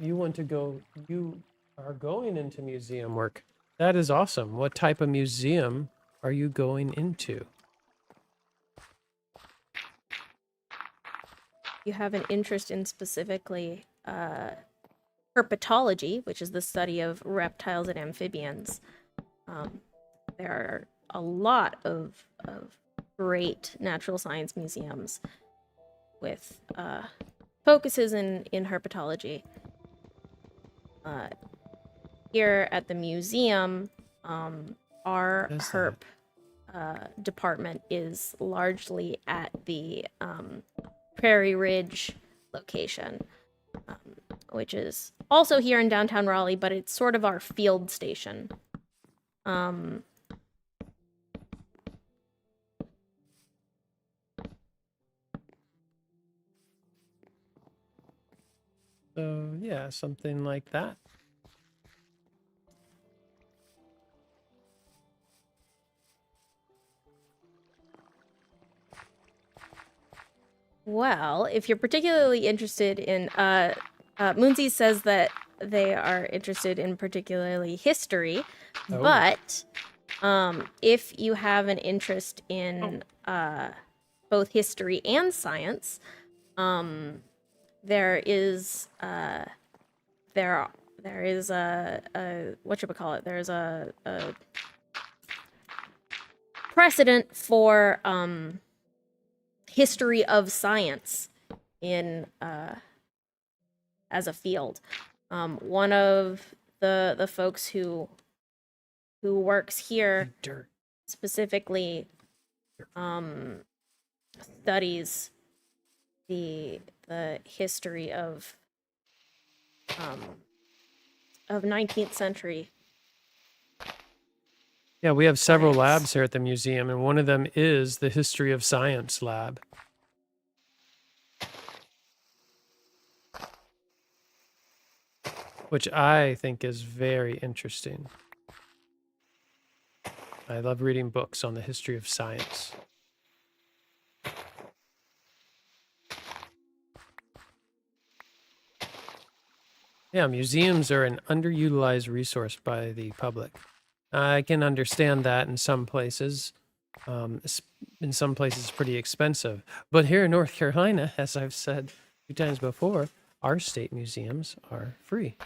You want to go, you are going into museum work. That is awesome. What type of museum are you going into? You have an interest in specifically herpetology, which is the study of reptiles and amphibians. There are a lot of great natural science museums with focuses in herpetology. Here at the museum, our herp department is largely at the Prairie Ridge location, which is also here in downtown Raleigh, but it's sort of our field station. So yeah, something like that. Well, if you're particularly interested in, Moonsey says that they are interested in particularly history, but if you have an interest in both history and science, there is a whatchamacallit, there's a precedent for history of science in as a field. One of the folks who works here specifically studies the history of 19th century. Yeah, we have several labs here at the museum, and one of them is the History of Science lab. Which I think is very interesting. I love reading books on the history of science. Yeah, museums are an underutilized resource by the public. I can understand that in some places. In some places, it's pretty expensive. But here in North Carolina, as I've said a few times before, our state museums are free.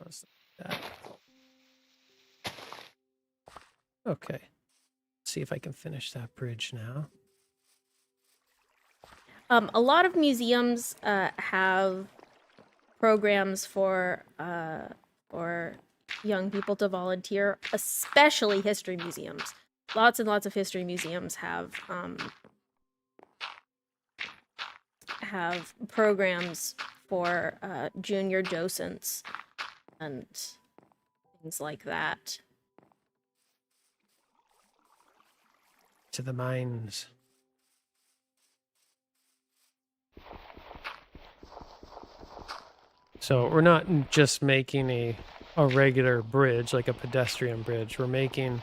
Let's do that. Okay. See if I can finish that bridge now. A lot of museums have programs for young people to volunteer, especially history museums. Lots and lots of history museums have programs for junior docents and things like that. To the mines. So we're not just making a regular bridge, like a pedestrian bridge. We're making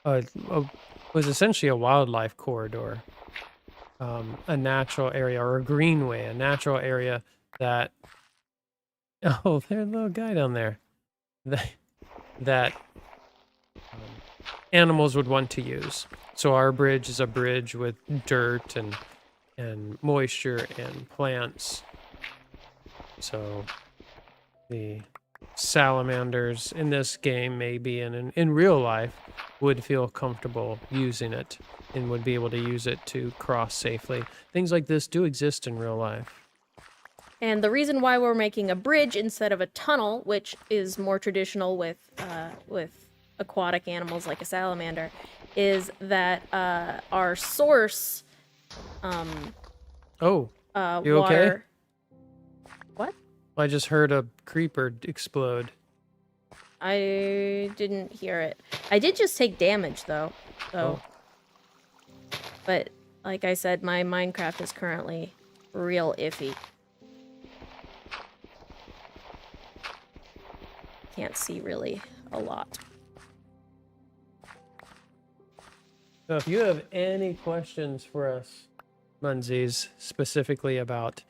was essentially a wildlife corridor, a natural area or a greenway, a natural area that. Oh, there's a little guy down there. That animals would want to use. So our bridge is a bridge with dirt and moisture and plants. So the salamanders in this game, maybe, and in real life, would feel comfortable using it and would be able to use it to cross safely. Things like this do exist in real life. And the reason why we're making a bridge instead of a tunnel, which is more traditional with aquatic animals like a salamander, is that our source you water. okay? What? I just heard a creeper explode. I didn't hear it. I did just take damage though. So, but like I said, my Minecraft is currently real iffy. Can't see really a lot. So if you have any questions for us, Munzies, specifically about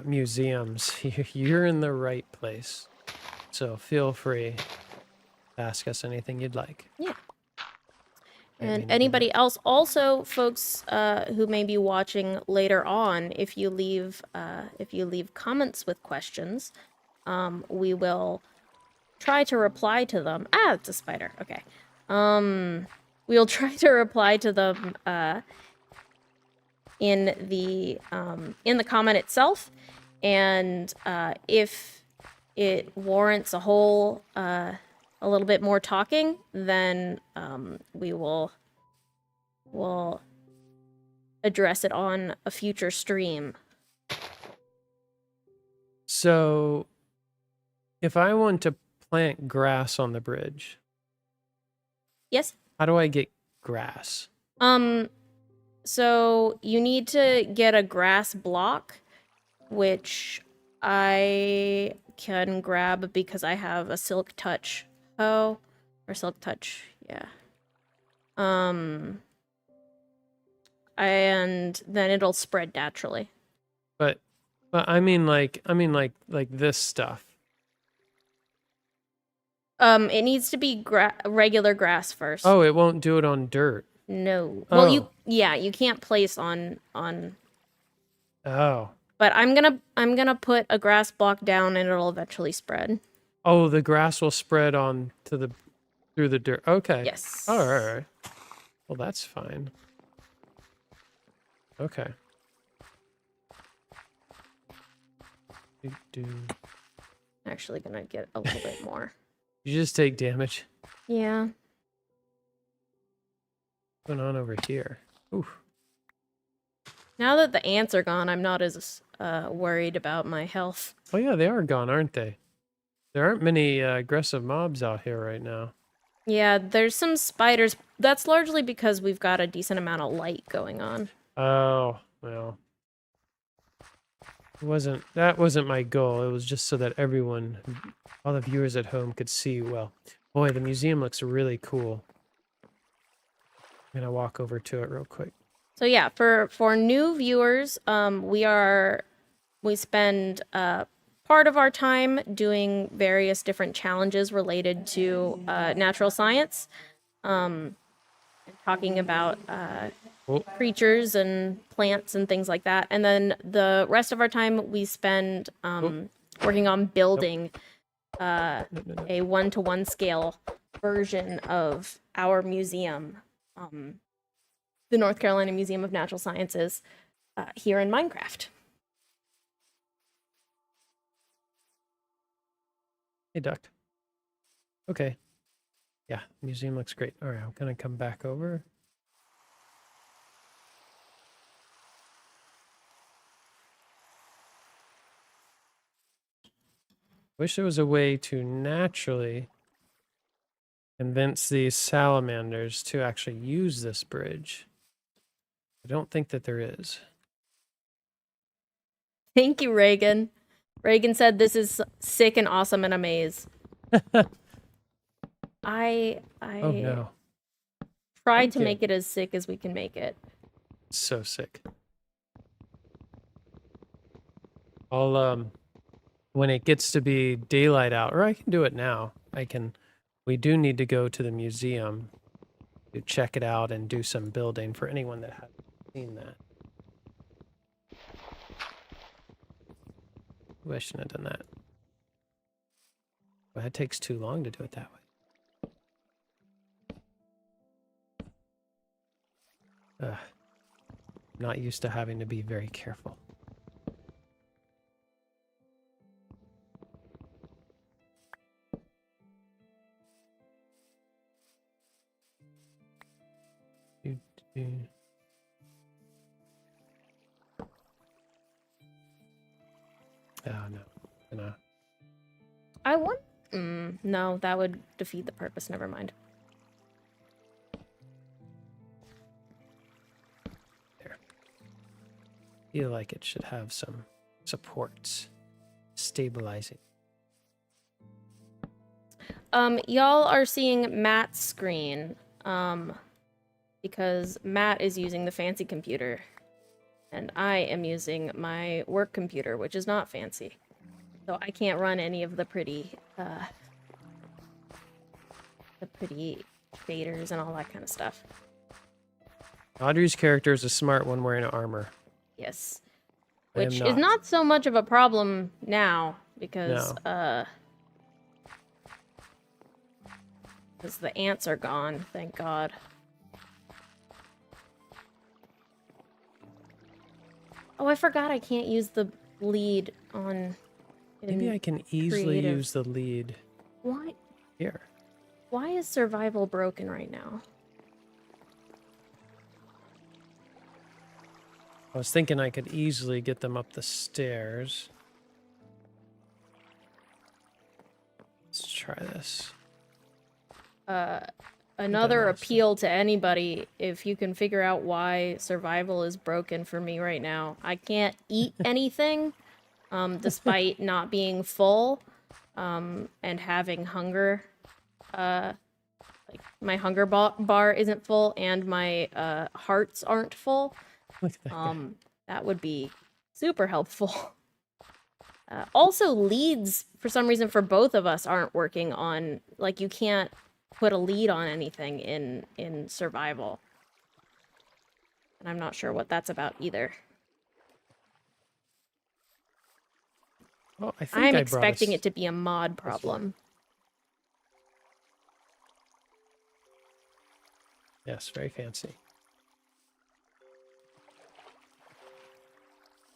museums, you're in the right place. So feel free to ask us anything you'd like. Yeah. And anybody else, also folks who may be watching later on, if you leave comments with questions, we will try to reply to them. Ah, it's a spider. Okay. We'll try to reply to them in the comment itself, and if it warrants a little bit more talking, then we'll address it on a future stream. So if I want to plant grass on the bridge, Yes? how do I get grass? So you need to get a grass block, which I can grab because I have a silk touch hoe, or silk touch, yeah. And then it'll spread naturally. But I mean like this stuff. It needs to be regular grass first. Oh, it won't do it on dirt. No. Oh. Well, you can't place on. Oh. But I'm gonna put a grass block down, and it'll eventually spread. Oh, the grass will spread on through the dirt. Okay. Yes. All right. Well, that's fine. Okay. Actually, gonna get a little bit more. You just take damage. Yeah. What's going on over here? Ooh. Now that the ants are gone, I'm not as worried about my health. Oh yeah, they are gone, aren't they? There aren't many aggressive mobs out here right now. Yeah, there's some spiders. That's largely because we've got a decent amount of light going on. Oh, well. That wasn't my goal. It was just so that all the viewers at home could see. Well, boy, the museum looks really cool. I'm gonna walk over to it real quick. So yeah, for new viewers, we spend part of our time doing various different challenges related to natural science, and talking about creatures and plants and things like that. And then the rest of our time we spend working on building a No. 1-to-1 scale version of our museum, the North Carolina Museum of Natural Sciences, here in Minecraft. Hey, duck. Okay. Yeah, museum looks great. All right, I'm gonna come back over. Wish there was a way to naturally convince these salamanders to actually use this bridge. I don't think that there is. Thank you, Reagan. Reagan said this is sick and awesome and amaze. I Oh no. tried to Okay. make it as sick as we can make it. So sick. I'll when it gets to be daylight out, or I can do it now. We do need to go to the museum to check it out and do some building for anyone that hasn't seen that. Ooh, I shouldn't have done that. Well, that takes too long to do it that way. Not used to having to be very careful. Oh no. No. I want. No, that would defeat the purpose. Never mind. There. Feel like it should have some supports, stabilizing. Y'all are seeing Matt's screen, because Matt is using the fancy computer, and I am using my work computer, which is not fancy. So I can't run any of the pretty shaders and all that kind of stuff. Audrey's character is a smart one wearing armor. Yes. I am Which is not so much of a problem now, because the ants are gone, thank God. Oh, I forgot I can't use the lead on... Maybe I can easily creative. use the lead Why? here. Why is survival broken right now? I was thinking I could easily get them up the stairs. Let's try this. Another lost it. appeal to anybody, if you can figure out why survival is broken for me right now. I can't eat anything, despite not being full, and having hunger. Like, my hunger bar isn't full, and my hearts aren't full. Look at that guy. That would be super helpful. Also, leads, for some reason, for both of us aren't working on... Like, you can't put a lead on anything in survival. And I'm not sure what that's about either. Well, I think I'm I expecting brought it to be a mod problem. Yes, very fancy.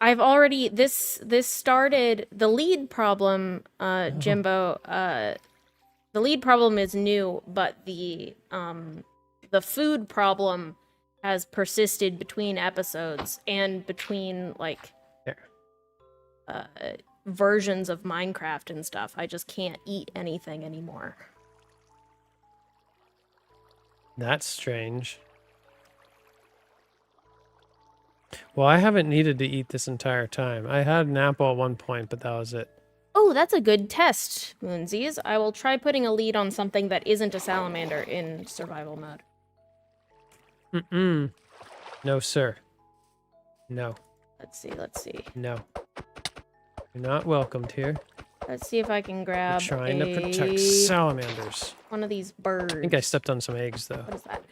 I've already... This started... The lead problem, Jimbo... The lead problem is new, but the food problem has persisted between episodes and between, like, There. versions of Minecraft and stuff. I just can't eat anything anymore. That's strange. Well, I haven't needed to eat this entire time. I had an apple at one point, but that was it. Oh, that's a good test, Moonsies. I will try putting a lead on something that isn't a salamander in survival mode. Mm-mm. No, sir. No. Let's see. No. You're not welcomed here. Let's see if I can We're grab trying to protect salamanders. one of these birds. I think I stepped on some eggs, though. What is that?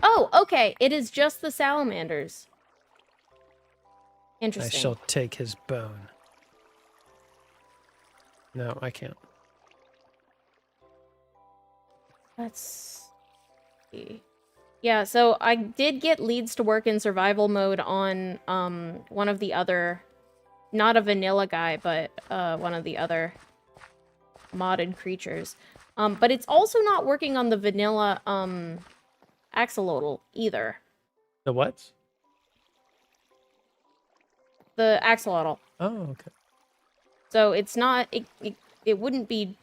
Oh, okay. It is just the salamanders. I Interesting. shall take his bone. No, I can't. Let's see. Yeah, so I did get leads to work in survival mode on one of the other, not a vanilla guy, but one of the other modded creatures. But it's also not working on the vanilla axolotl either. The what? The axolotl. Oh, okay. So it's not it wouldn't be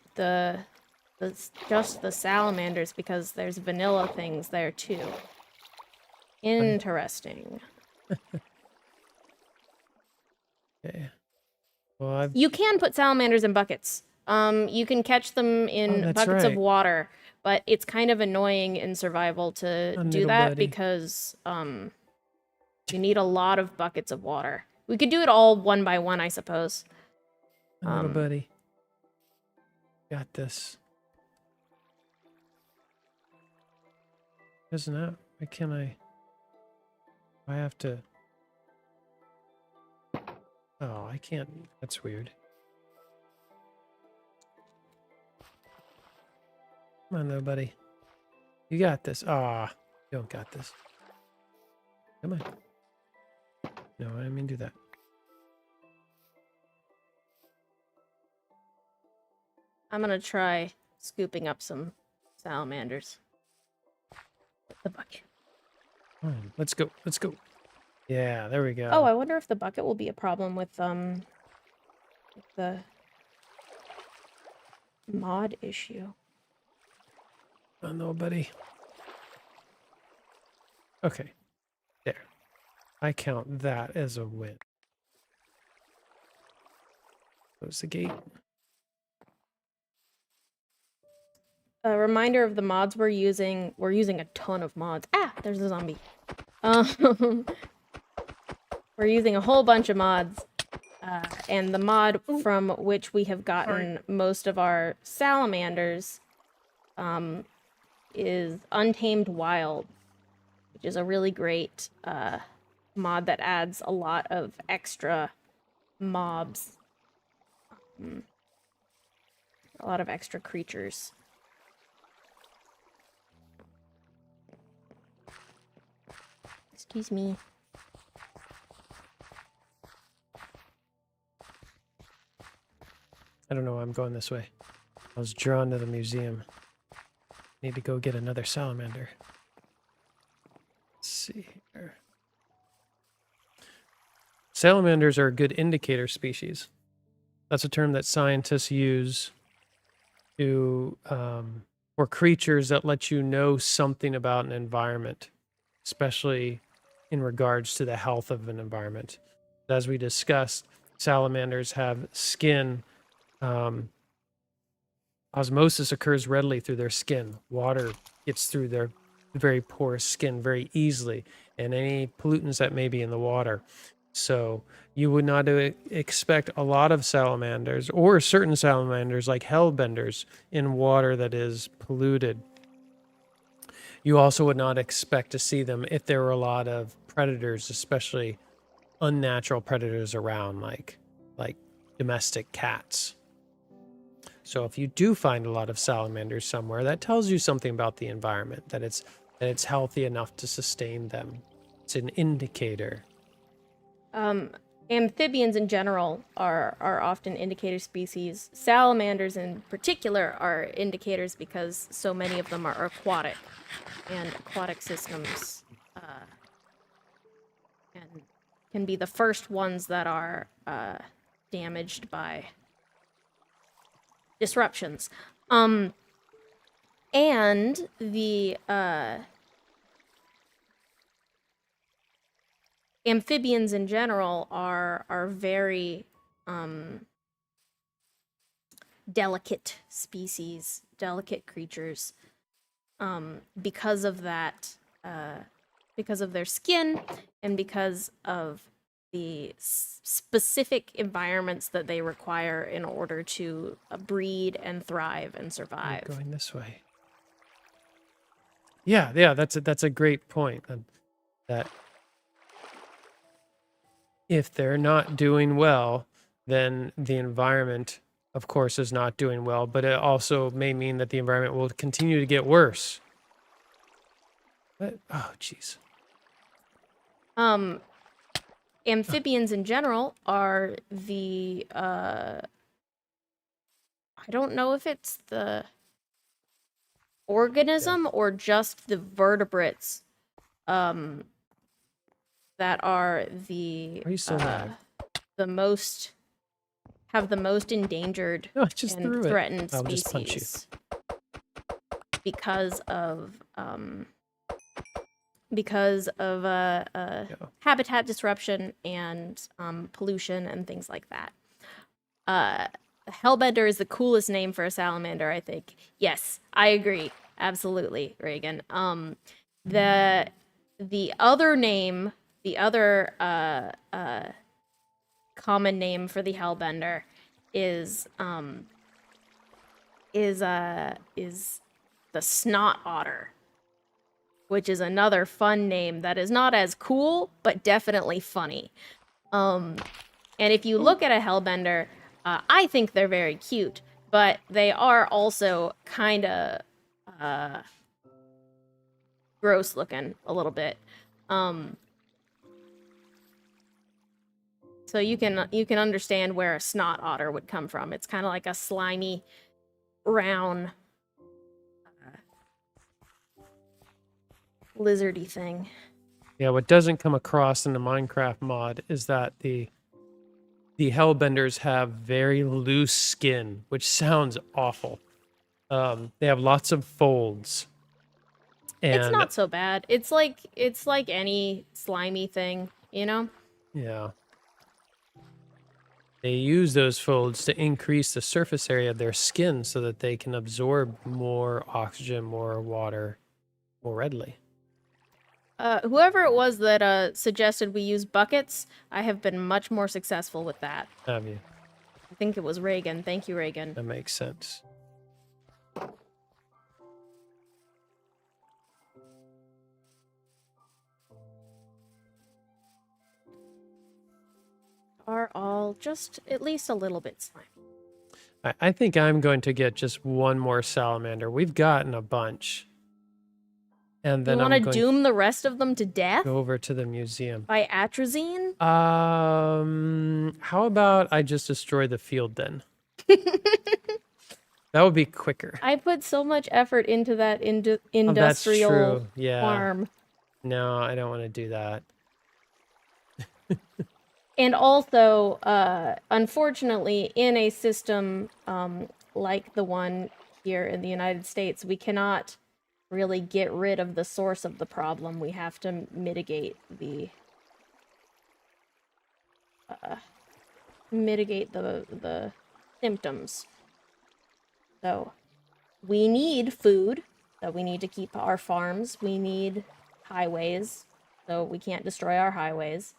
just the salamanders because there's vanilla things there too. Interesting. Okay. Well, You can put salamanders in buckets. You can catch them in that's buckets of right. water, but it's kind of annoying in survival to A do little that buddy. because you need a lot of buckets of water. We could do it all one by one, I suppose. Little buddy. Got this. Isn't that? Why can't I? I have to. Oh, I can't. That's weird. Come on, little buddy. You got this. Ah, you don't got this. Come on. No, I didn't mean to do that. I'm gonna try scooping up some salamanders. The bucket. Oh, let's go. Let's go. Yeah, there we go. Oh, I wonder if the bucket will be a problem with the mod issue. Oh, no, buddy. Okay. There. I count that as a win. Close the gate. A reminder of the mods we're using. We're using a ton of mods. Ah, there's a zombie. We're using a whole bunch of mods. And the mod from which we have gotten most of our salamanders is Untamed Wild, which is a really great mod that adds a lot of extra mobs. A lot of extra creatures. Excuse me. I don't know why I'm going this way. I was drawn to the museum. Need to go get another salamander. Let's see here. Salamanders are a good indicator species. That's a term that scientists use to for creatures that let you know something about an environment, especially in regards to the health of an environment. As we discussed, salamanders have skin. Osmosis occurs readily through their skin. Water gets through their very porous skin very easily, and any pollutants that may be in the water. So you would not expect a lot of salamanders or certain salamanders like hellbenders in water that is polluted. You also would not expect to see them if there were a lot of predators, especially unnatural predators around, like domestic cats. So if you do find a lot of salamanders somewhere, that tells you something about the environment, that it's healthy enough to sustain them. It's an indicator. Amphibians in general are often indicator species. Salamanders in particular are indicators because so many of them are aquatic, and aquatic systems can be the first ones that are damaged by disruptions. And the amphibians in general are very delicate species, delicate creatures, because of that, because of their skin and because of the specific environments that they require in order to breed and thrive and survive. You're going this way. Yeah, that's a great point. That if they're not doing well, then the environment of course, is not doing well, but it also may mean that the environment will continue to get worse. But, oh, jeez. Amphibians in general are the I don't know if it's the organism or just the vertebrates that are the Are you so mad? the most have the most endangered No, I just and threw it. threatened I'll just punch you. species because of habitat disruption and pollution and things like that. Hellbender is the coolest name for a salamander, I think. Yes, I agree. Absolutely, Reagan. The other name, the other common name for the hellbender is the snot otter, which is another fun name that is not as cool, but definitely funny. And if you look at a hellbender, I think they're very cute, but they are also kind of gross looking a little bit. So you can understand where a snot otter would come from. It's kind of like a slimy, brown, lizardy thing. Yeah, what doesn't come across in the Minecraft mod is that the hellbenders have very loose skin, which sounds awful. They have lots of folds. And It's not so bad. It's like any slimy thing, you know? yeah. They use those folds to increase the surface area of their skin so that they can absorb more oxygen, more water more readily. Whoever it was that suggested we use buckets, I have been much more successful with that. Have you? I think it was Reagan. Thank you, Reagan. That makes sense. Are all just at least a little bit slimy. I think I'm going to get just one more salamander. We've gotten a bunch. And then You want I'm to going doom the rest of them to to death go over to the museum. by atrazine? How about I just destroy the field then? That would be quicker. I put so much effort into that Oh, that's industrial true. Yeah. farm. No, I don't want to do that. And also, unfortunately, in a system like the one here in the United States, we cannot really get rid of the source of the problem. We have to mitigate the symptoms. So we need food, so we need to keep our farms. We need highways, so we can't destroy our highways.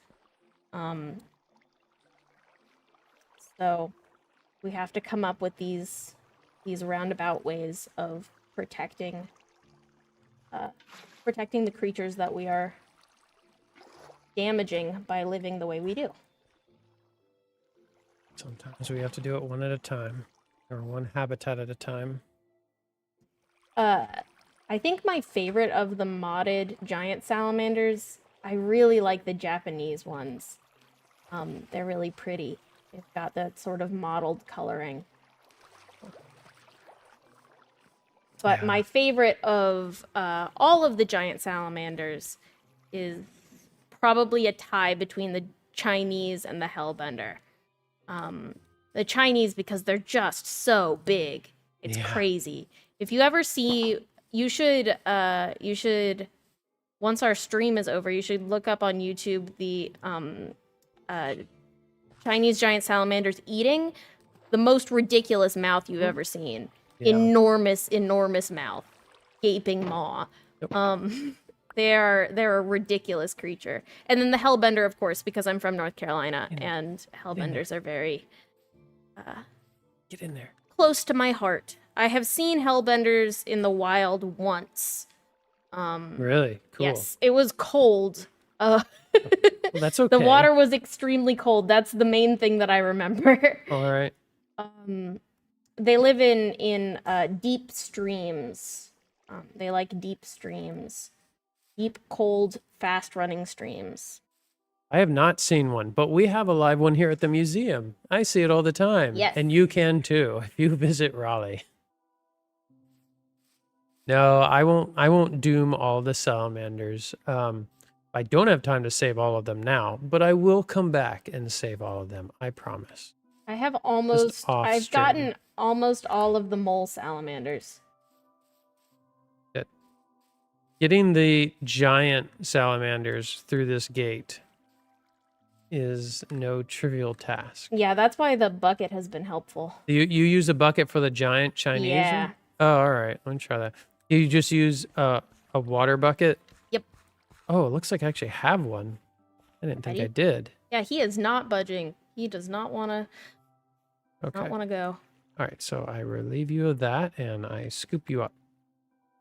So we have to come up with these roundabout ways of protecting the creatures that we are damaging by living the way we do. Sometimes we have to do it one at a time, or one habitat at a time. I think my favorite of the modded giant salamanders, I really like the Japanese ones. They're really pretty. They've got that sort of mottled coloring. But Yeah. my favorite of all of the giant salamanders is probably a tie between the Chinese and the Hellbender. The Chinese, because they're just so big. It's Yeah. crazy. If you ever see, you should, once our stream is over, you should look up on YouTube the Chinese giant salamanders eating. The most ridiculous mouth you've ever seen. Yeah. Enormous mouth. Gaping maw. Yep. They're a ridiculous creature. And then the Hellbender, of course, because I'm from North Carolina, and Hellbenders are very Get in there. close to my heart. I have seen Hellbenders in the wild once. Really? Cool. Yes, it was cold. Well, that's okay. The water was extremely cold. That's the main thing that I remember. All right. They live in deep streams. They like deep streams. Deep, cold, fast-running streams. I have not seen one, but we have a live one here at the museum. I see it all the time. Yes. And you can too if you visit Raleigh. No, I won't doom all the salamanders. I don't have time to save all of them now, but I will come back and save all of them. I promise. I've gotten almost all of the mole salamanders. Good. Getting the giant salamanders through this gate is no trivial task. Yeah, that's why the bucket has been helpful. You use a bucket for the giant Chinese Yeah. one? Oh, all right. Let me try that. You just use a water bucket? Yep. Oh, it looks like I actually have one. I didn't think I Ready? did. Yeah, he is not budging. He does not want to Okay. go. All right, so I relieve you of that, and I scoop you up.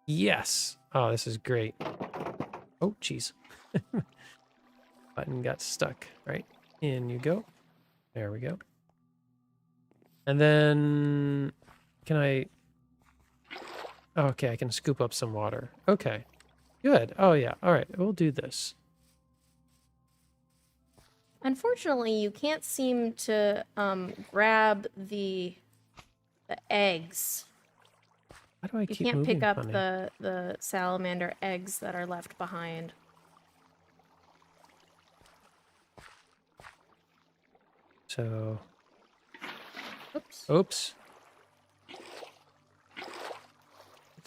Yes. Oh, this is great. Oh, jeez. Button got stuck. Right. In you go. There we go. And then can I... Okay, I can scoop up some water. Okay. Good. Oh, yeah. All right, we'll do this. Unfortunately, you can't seem to grab the eggs. How do I You keep can't moving, pick up honey? the salamander eggs that are left behind. So... Oops. Oops.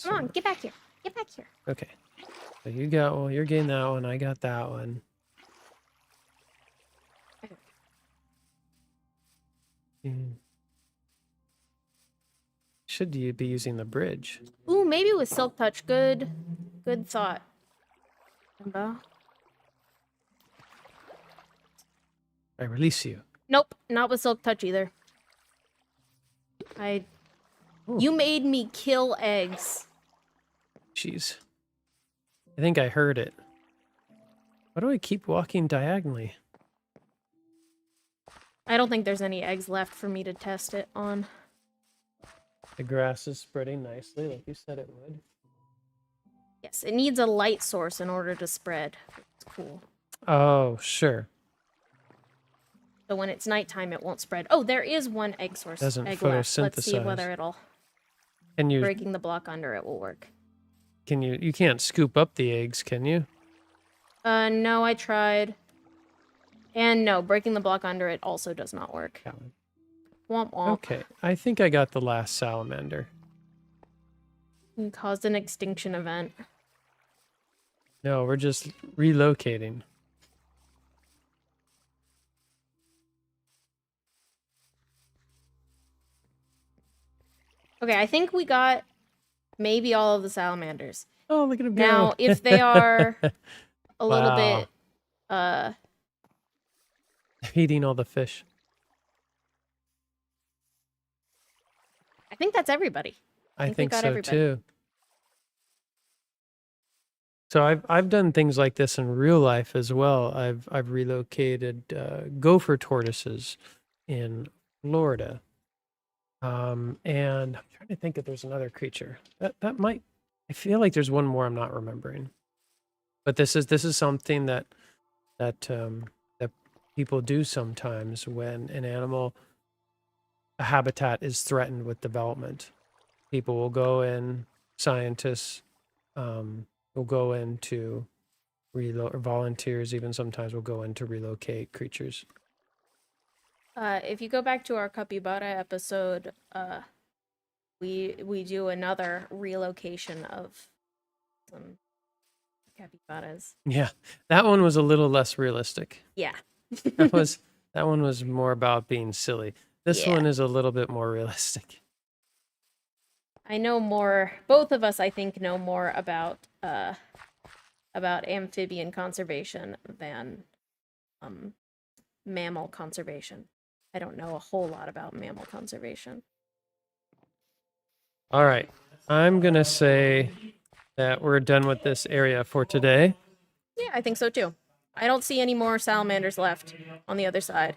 Come on, get back here. Get back here. Okay. So you got one. You're getting that one. I got that one. Should you be using the bridge? Ooh, maybe with Silk Touch. Good thought. Simba. I release you. Nope, not with Silk Touch either. Ooh. You made me kill eggs. Jeez. I think I heard it. Why do I keep walking diagonally? I don't think there's any eggs left for me to test it on. The grass is spreading nicely, like you said it would. Yes, it needs a light source in order to spread. It's cool. Oh, sure. So when it's nighttime, it won't spread. Oh, there is one egg source. Doesn't egg left. Let's see photosynthesize. whether it'll... Can you? Breaking the block under it will work. Can you? You can't scoop up the eggs, can you? No, I tried. And no, breaking the block under it also does not work. Yeah. Womp womp. Okay, I think I got the last salamander. You caused an extinction event. No, we're just relocating. Okay, I think we got maybe all of the salamanders. Oh, look at him go. Now, if they are a little Wow. bit, Eating all the fish. I think that's everybody. I we think got so everybody. too. So I've done things like this in real life as well. I've relocated gopher tortoises in Florida. And I'm trying to think if there's another creature. That might, I feel like there's one more I'm not remembering. But this is something that people do sometimes when an animal, a habitat is threatened with development. People will go in, scientists will go in to or volunteers even sometimes will go in to relocate creatures. If you go back to our capybara episode, we do another relocation of some capybaras. Yeah, that one was a little less realistic. Yeah. That one was more about being silly. This Yeah. one is a little bit more realistic. I know more. Both of us, I think, know more about amphibian conservation than mammal conservation. I don't know a whole lot about mammal conservation. All right, I'm gonna say that we're done with this area for today. Yeah, I think so too. I don't see any more salamanders left on the other side.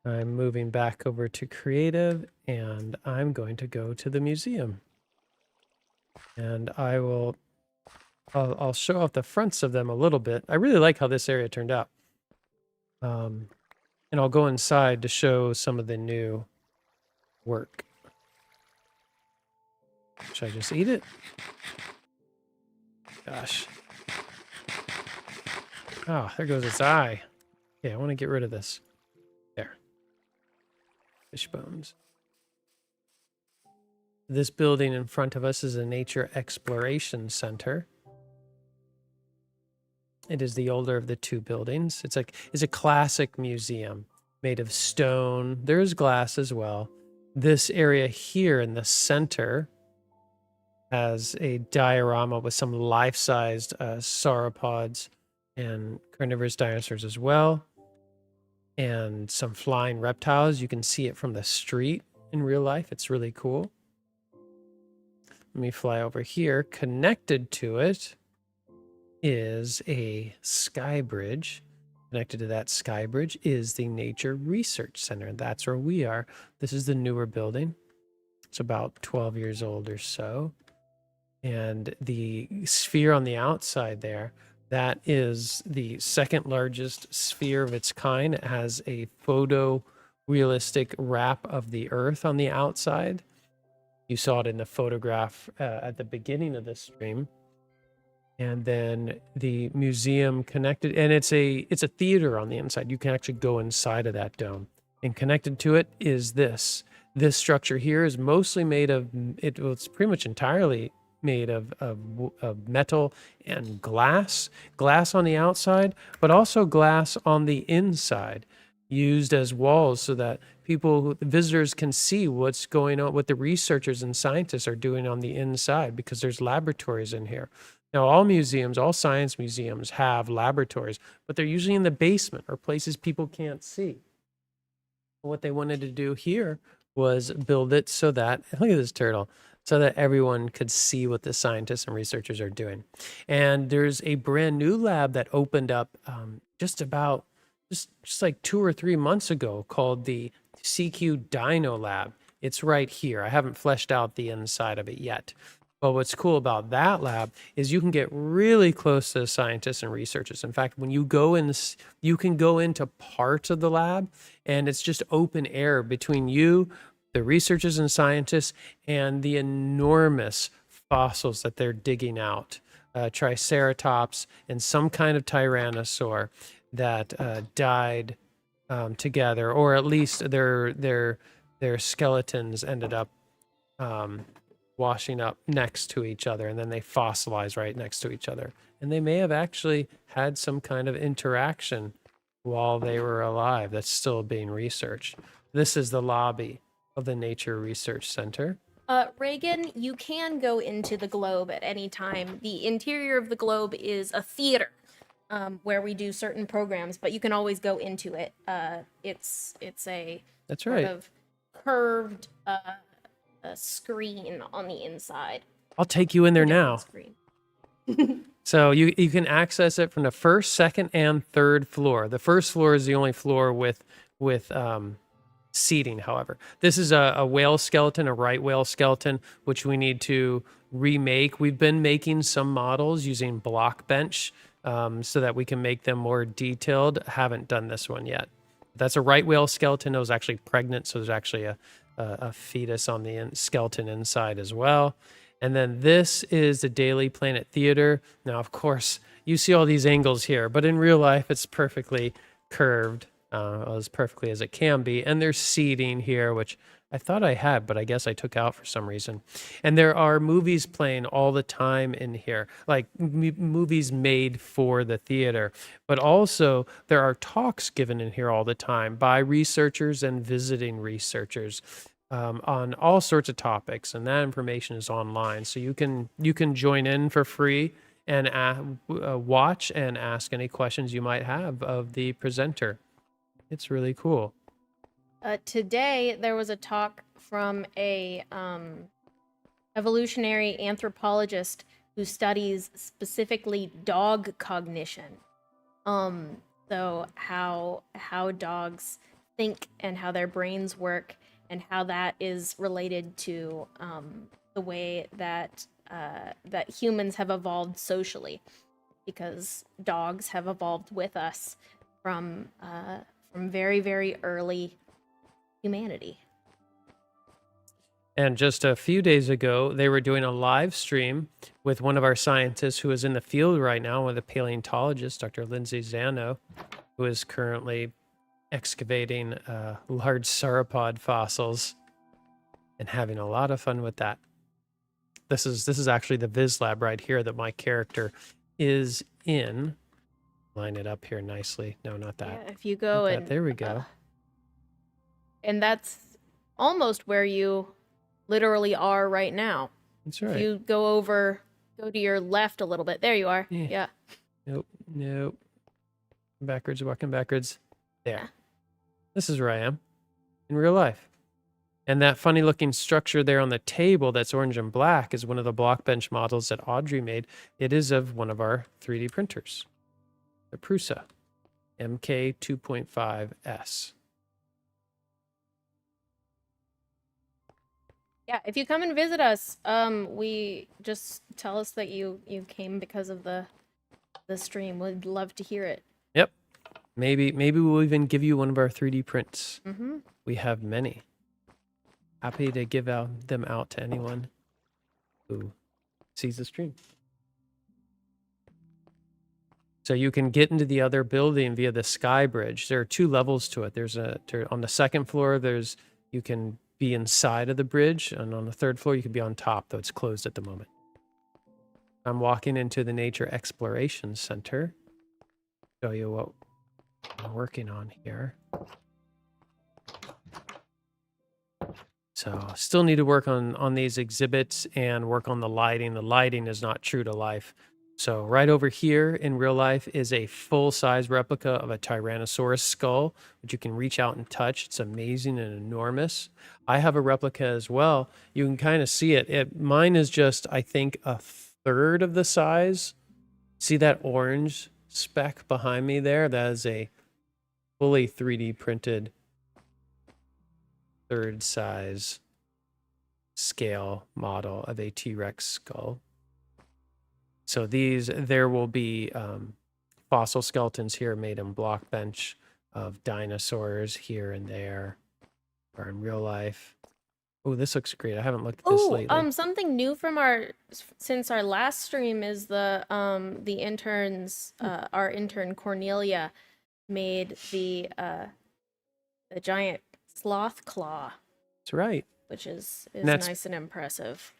I'm moving back over to creative, and I'm going to go to the museum. And I'll show off the fronts of them a little bit. I really like how this area turned out. And I'll go inside to show some of the new work. Should I just eat it? Gosh. Oh, there goes its eye. Okay, I want to get rid of this. There. Fish bones. This building in front of us is a Nature Exploration Center. It is the older of the two buildings. It's a classic museum made of stone. There's glass as well. This area here in the center has a diorama with some life-sized sauropods and carnivorous dinosaurs as well, and some flying reptiles. You can see it from the street in real life. It's really cool. Let me fly over here. Connected to it is a sky bridge. Connected to that sky bridge is the Nature Research Center. That's where we are. This is the newer building. It's about 12 years old or so. And the sphere on the outside there, that is the second largest sphere of its kind. It has a photorealistic wrap of the Earth on the outside. You saw it in the photograph at the beginning of this stream. And then the museum connected, and it's a theater on the inside. You can actually go inside of that dome. And connected to it is this. This structure here is mostly made of, it's pretty much entirely made of metal and glass on the outside, but also glass on the inside, used as walls so that visitors can see what's going on, what the researchers and scientists are doing on the inside, because there's laboratories in here. Now, all museums, all science museums have laboratories, but they're usually in the basement or places people can't see. What they wanted to do here was build it so that, look at this turtle, so that everyone could see what the scientists and researchers are doing. And there's a brand new lab that opened up just like 2 or 3 months ago, called the CQ Dino Lab. It's right here. I haven't fleshed out the inside of it yet. But what's cool about that lab is you can get really close to the scientists and researchers. In fact, when you go in, you can go into parts of the lab, and it's just open air between you, the researchers and scientists, and the enormous fossils that they're digging out. Triceratops and some kind of tyrannosaur that died together, or at least their skeletons ended up washing up next to each other, and then they fossilize right next to each other. And they may have actually had some kind of interaction while they were alive that's still being researched. This is the lobby of the Nature Research Center. Reagan, you can go into the globe at any time. The interior of the globe is a theater where we do certain programs, but you can always go into it. It's a That's sort right. of curved screen on the inside. I'll take you in there now. Screen. So you can access it from the first, second, and third floor. The first floor is the only floor with seating, however. This is a whale skeleton, a right whale skeleton, which we need to remake. We've been making some models using block bench so that we can make them more detailed. Haven't done this one yet. That's a right whale skeleton. It was actually pregnant, so there's actually a fetus on the skeleton inside as well. And then this is the Daily Planet Theater. Now, of course, you see all these angles here, but in real life, it's perfectly curved, as perfectly as it can be. And there's seating here, which I thought I had, but I guess I took out for some reason. And there are movies playing all the time in here, like movies made for the theater. But also, there are talks given in here all the time by researchers and visiting researchers on all sorts of topics, and that information is online. So you can join in for free and watch and ask any questions you might have of the presenter. It's really cool. Today there was a talk from a evolutionary anthropologist who studies specifically dog cognition. So how dogs think and how their brains work, and how that is related to the way that that humans have evolved socially, because dogs have evolved with us from very, very early humanity. And just a few days ago, they were doing a live stream with one of our scientists who is in the field right now, with a paleontologist, Dr. Lindsay Zano, who is currently excavating large sauropod fossils and having a lot of fun with that. This is actually the Viz Lab right here that my character is in. Line it up here nicely. No, not that. Yeah, if you go Not that. and There we go. and that's almost where you literally are right now. That's right. If you go to your left a little bit, there you are. Yeah. Yeah. Nope. Backwards, walking backwards. There. Yeah. This is where I am in real life. And that funny looking structure there on the table that's orange and black is one of the block bench models that Audrey made. It is of one of our 3D printers, the Prusa MK2.5S. Yeah, if you come and visit us, we just tell us that you came because of the stream. We'd love to hear it. Yep. Maybe we'll even give you one of our 3D prints. Mm-hmm. We have many. Happy to give them out to anyone who sees the stream. So you can get into the other building via the sky bridge. There are 2 levels to it. On the second floor, you can be inside of the bridge, and on the 3rd floor you can be on top, though it's closed at the moment. I'm walking into the Nature Exploration Center. Show you what I'm working on here. So still need to work on these exhibits and work on the lighting. The lighting is not true to life. So right over here in real life is a full-size replica of a Tyrannosaurus skull, which you can reach out and touch. It's amazing and enormous. I have a replica as well. You can kind of see it. Mine is just, I think, a third of the size. See that orange speck behind me there? That is a fully 3D printed third size scale model of a T-Rex skull. So there will be fossil skeletons here made in block bench of dinosaurs here and there, or in real life. Oh, this looks great. I haven't looked at this lately. Something new from since our last stream is the interns, our intern Cornelia made the giant sloth claw. That's right. Which is that's nice and impressive.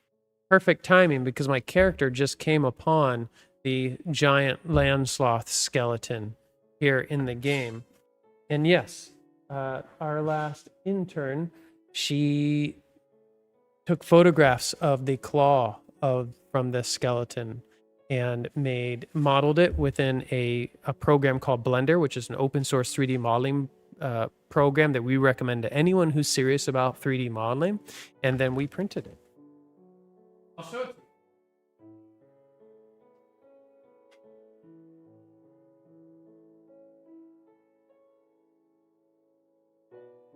Perfect timing, because my character just came upon the giant land sloth skeleton here in the game. And yes, our last intern, she took photographs of the claw from the skeleton and modeled it within a program called Blender, which is an open source 3D modeling program that we recommend to anyone who's serious about 3D modeling. And then we printed it. I'll show it to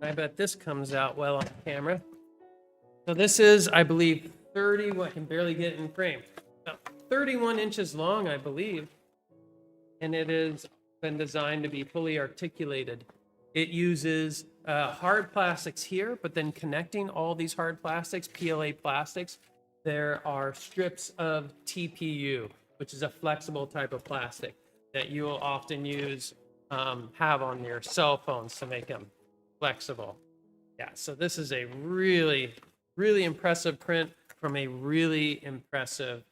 you. I bet this comes out well on camera. So this is, I believe, 30, I can barely get it in frame. 31 inches long, I believe. And it has been designed to be fully articulated. It uses hard plastics here, but then connecting all these hard plastics, PLA plastics, there are strips of TPU, which is a flexible type of plastic that you will often have on your cell phones to make them flexible. Yeah, so this is a really, really impressive print from a really impressive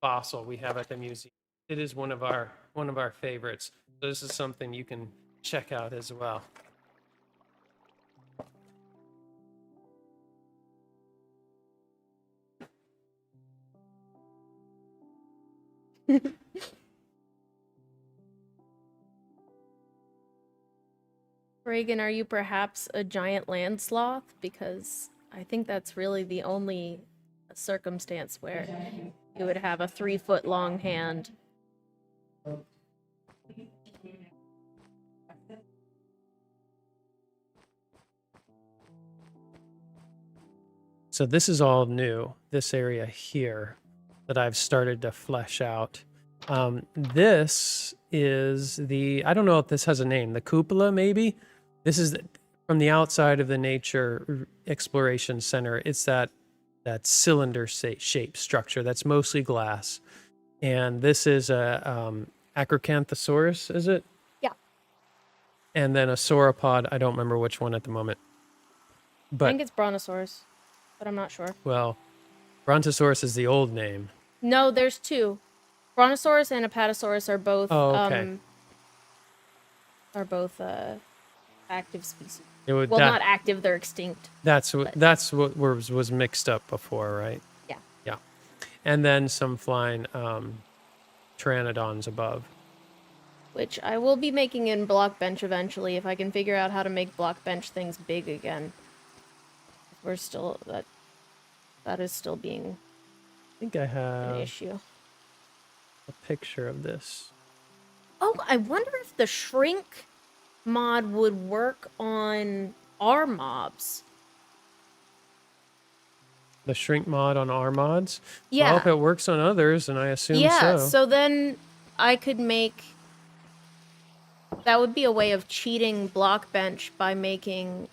fossil we have at the museum. It is one of our favorites. So this is something you can check out as well. Reagan, are you perhaps a giant land sloth? Because I think that's really the only circumstance where you would have a 3-foot long hand. So this is all new, this area here that I've started to flesh out. This is the, I don't know if this has a name, the cupola maybe? This is from the outside of the Nature Exploration Center. It's that cylinder shape structure that's mostly glass. And this is a Acrocanthosaurus, is it? Yeah. And then a sauropod. I don't remember which one at the moment. I But, think it's Brontosaurus, but I'm not sure. well, Brontosaurus is the old name. No, there's two. Brontosaurus and Apatosaurus are both Oh, okay. Active species. Well, Not active, they're extinct. that's what was mixed up before, right? Yeah. Yeah. And then some flying pteranodons above. Which I will be making in block bench eventually if I can figure out how to make block bench things big again. We're still that is still being I think I an have issue. a picture of this. Oh, I wonder if the shrink mod would work on our mobs. The shrink mod on our mods? Yeah. Well, if it works on others, and I assume Yeah, so. so then I could make... That would be a way of cheating block bench by making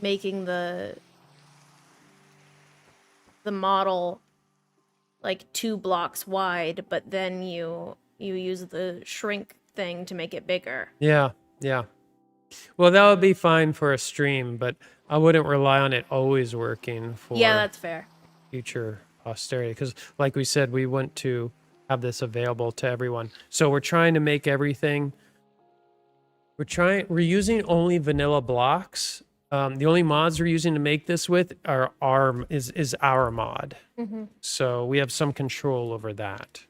the model like 2 blocks wide, but then you use the shrink thing to make it bigger. Yeah, yeah. Well, that would be fine for a stream, but I wouldn't rely on it always working for Yeah, that's fair. future posterity. Because, like we said, we want to have this available to everyone. So we're trying to make everything. We're using only vanilla blocks. The only mods we're using to make this with are our mod. Mm-hmm. So we have some control over that.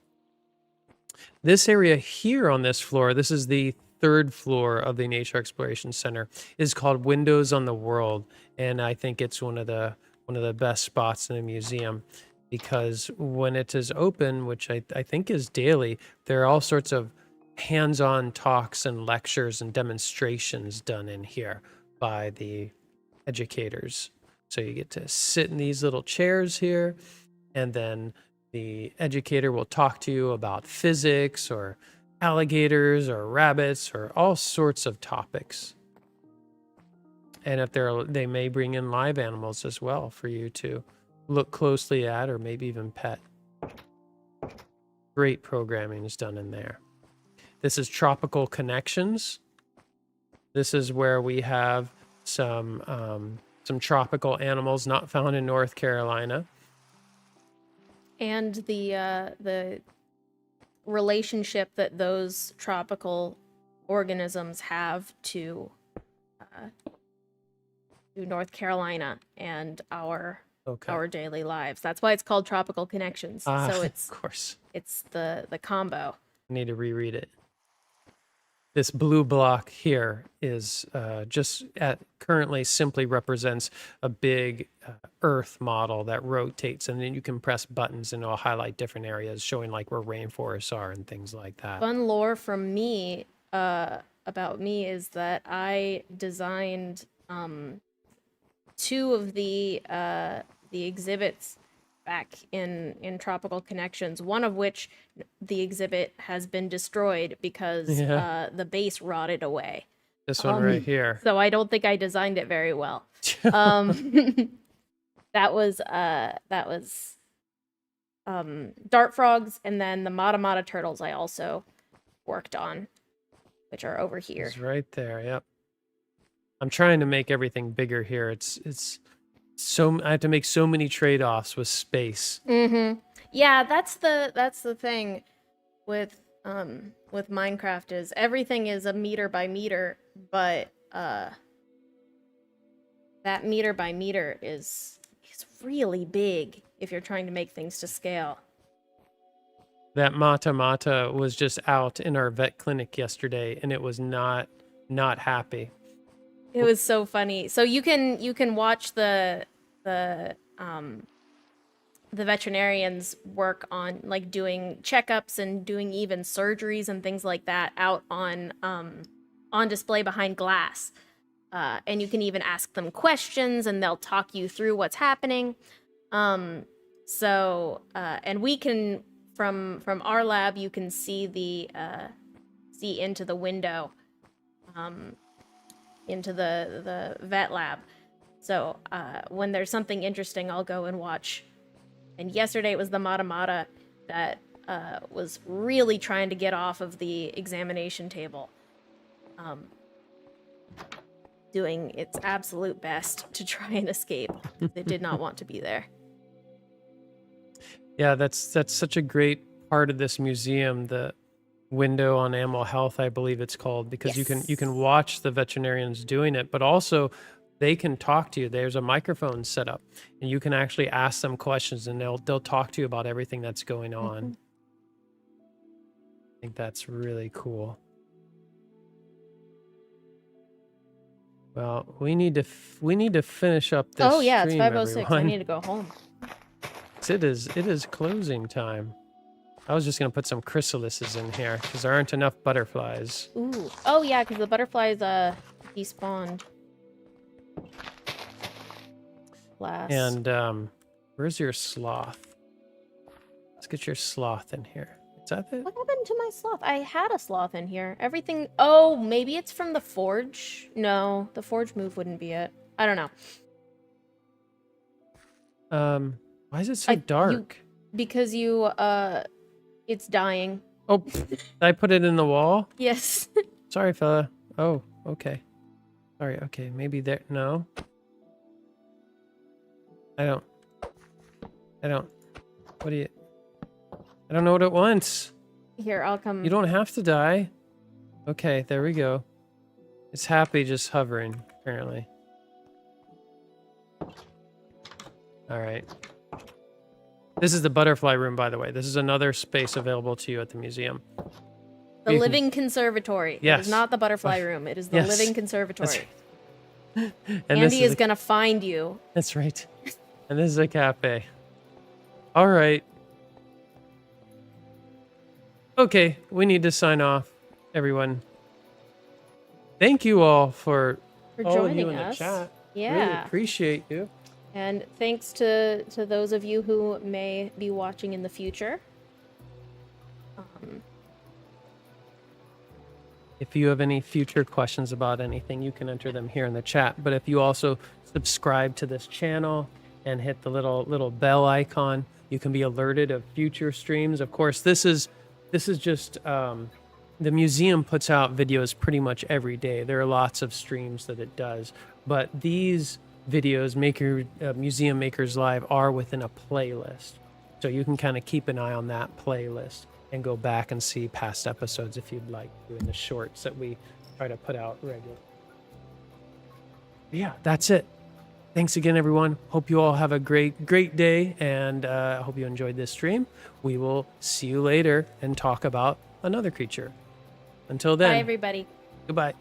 This area here on this floor, this is the 3rd floor of the Nature Exploration Center, is called Windows on the World, and I think it's one of the best spots in the museum, because when it is open, which I think is daily, there are all sorts of hands-on talks and lectures and demonstrations done in here by the educators. So you get to sit in these little chairs here, and then the educator will talk to you about physics or alligators or rabbits or all sorts of topics. And if they may bring in live animals as well for you to look closely at or maybe even pet. Great programming is done in there. This is Tropical Connections. This is where we have some tropical animals not found in North Carolina. And the relationship that those tropical organisms have to North Carolina and our daily lives. That's why it's called Tropical Connections. So it's of course it's the combo. I need to reread it. This blue block here is currently simply represents a big Earth model that rotates, and then you can press buttons and it'll highlight different areas showing like where rainforests are and things like that. Fun lore from me about me is that I designed 2 of the exhibits back in Tropical Connections, one of which the exhibit has been destroyed because the base rotted away. This one right here. So I don't think I designed it very well. That was dart frogs, and then the Mata turtles I also worked on, which are over here. It's right there. Yep. I'm trying to make everything bigger here. It's so I have to make so many trade-offs with space. Mm-hmm. Yeah, that's the thing with Minecraft is everything is a meter by meter, but that meter by meter is really big if you're trying to make things to scale. That Mata was just out in our vet clinic yesterday, and it was not happy. It was so funny. So you can watch the veterinarians work on like doing checkups and doing even surgeries and things like that out on display behind glass. and you can even ask them questions, and they'll talk you through what's happening. And we can from our lab, you can see into the window, into the vet lab. So when there's something interesting, I'll go and watch. And yesterday it was the Mata that was really trying to get off of the examination table, doing its absolute best to try and escape. It did not want to be there. Yeah, that's such a great part of this museum, the window on animal health, I believe it's called, because you can watch the veterinarians doing it, but also they can talk to you. There's a microphone set up, and you can actually ask them questions, and they'll talk to you about everything that's going on. Mm-hmm. I think that's really cool. Well, we need to finish up this. Oh yeah, it's stream, 5:06. I everyone. need to go home. It is closing time. I was just gonna put some chrysalises in here because there aren't enough butterflies. Ooh. Oh yeah, because the butterflies despawned last. And where's your sloth? Let's get your sloth in here. Is that it? What happened to my sloth? I had a sloth in here. Everything. Oh, maybe it's from the forge. No, the forge move wouldn't be it. I don't know. Why is it so dark? Because it's dying. Oh, did I put it in the wall? Yes. Sorry, fella. Oh, okay. Sorry. Okay, maybe there. No. I don't. What do you? I don't know what it wants. Here, I'll come. You don't have to die. Okay, there we go. It's happy just hovering, apparently. All right. This is the butterfly room, by the way. This is another space available to you at the museum. The living conservatory. Yes. It is not the butterfly room. It is the living conservatory. Right. And Andy is going to find you. That's right. And this is a cafe. All right. Okay, we need to sign off, everyone. Thank you all for all of you joining in the us. chat. Yeah. Really appreciate you. And thanks to those of you who may be watching in the future. If you have any future questions about anything, you can enter them here in the chat. But if you also subscribe to this channel and hit the little bell icon, you can be alerted of future streams. Of course, this is just the museum puts out videos pretty much every day. There are lots of streams that it does, but these videos, Museum Makers Live, are within a playlist, so you can kind of keep an eye on that playlist and go back and see past episodes if you'd like to, in the shorts that we try to put out regularly. Yeah, that's it. Thanks again, everyone. Hope you all have a great day, and I hope you enjoyed this stream. We will see you later and talk about another creature. Until then, Bye, everybody. goodbye.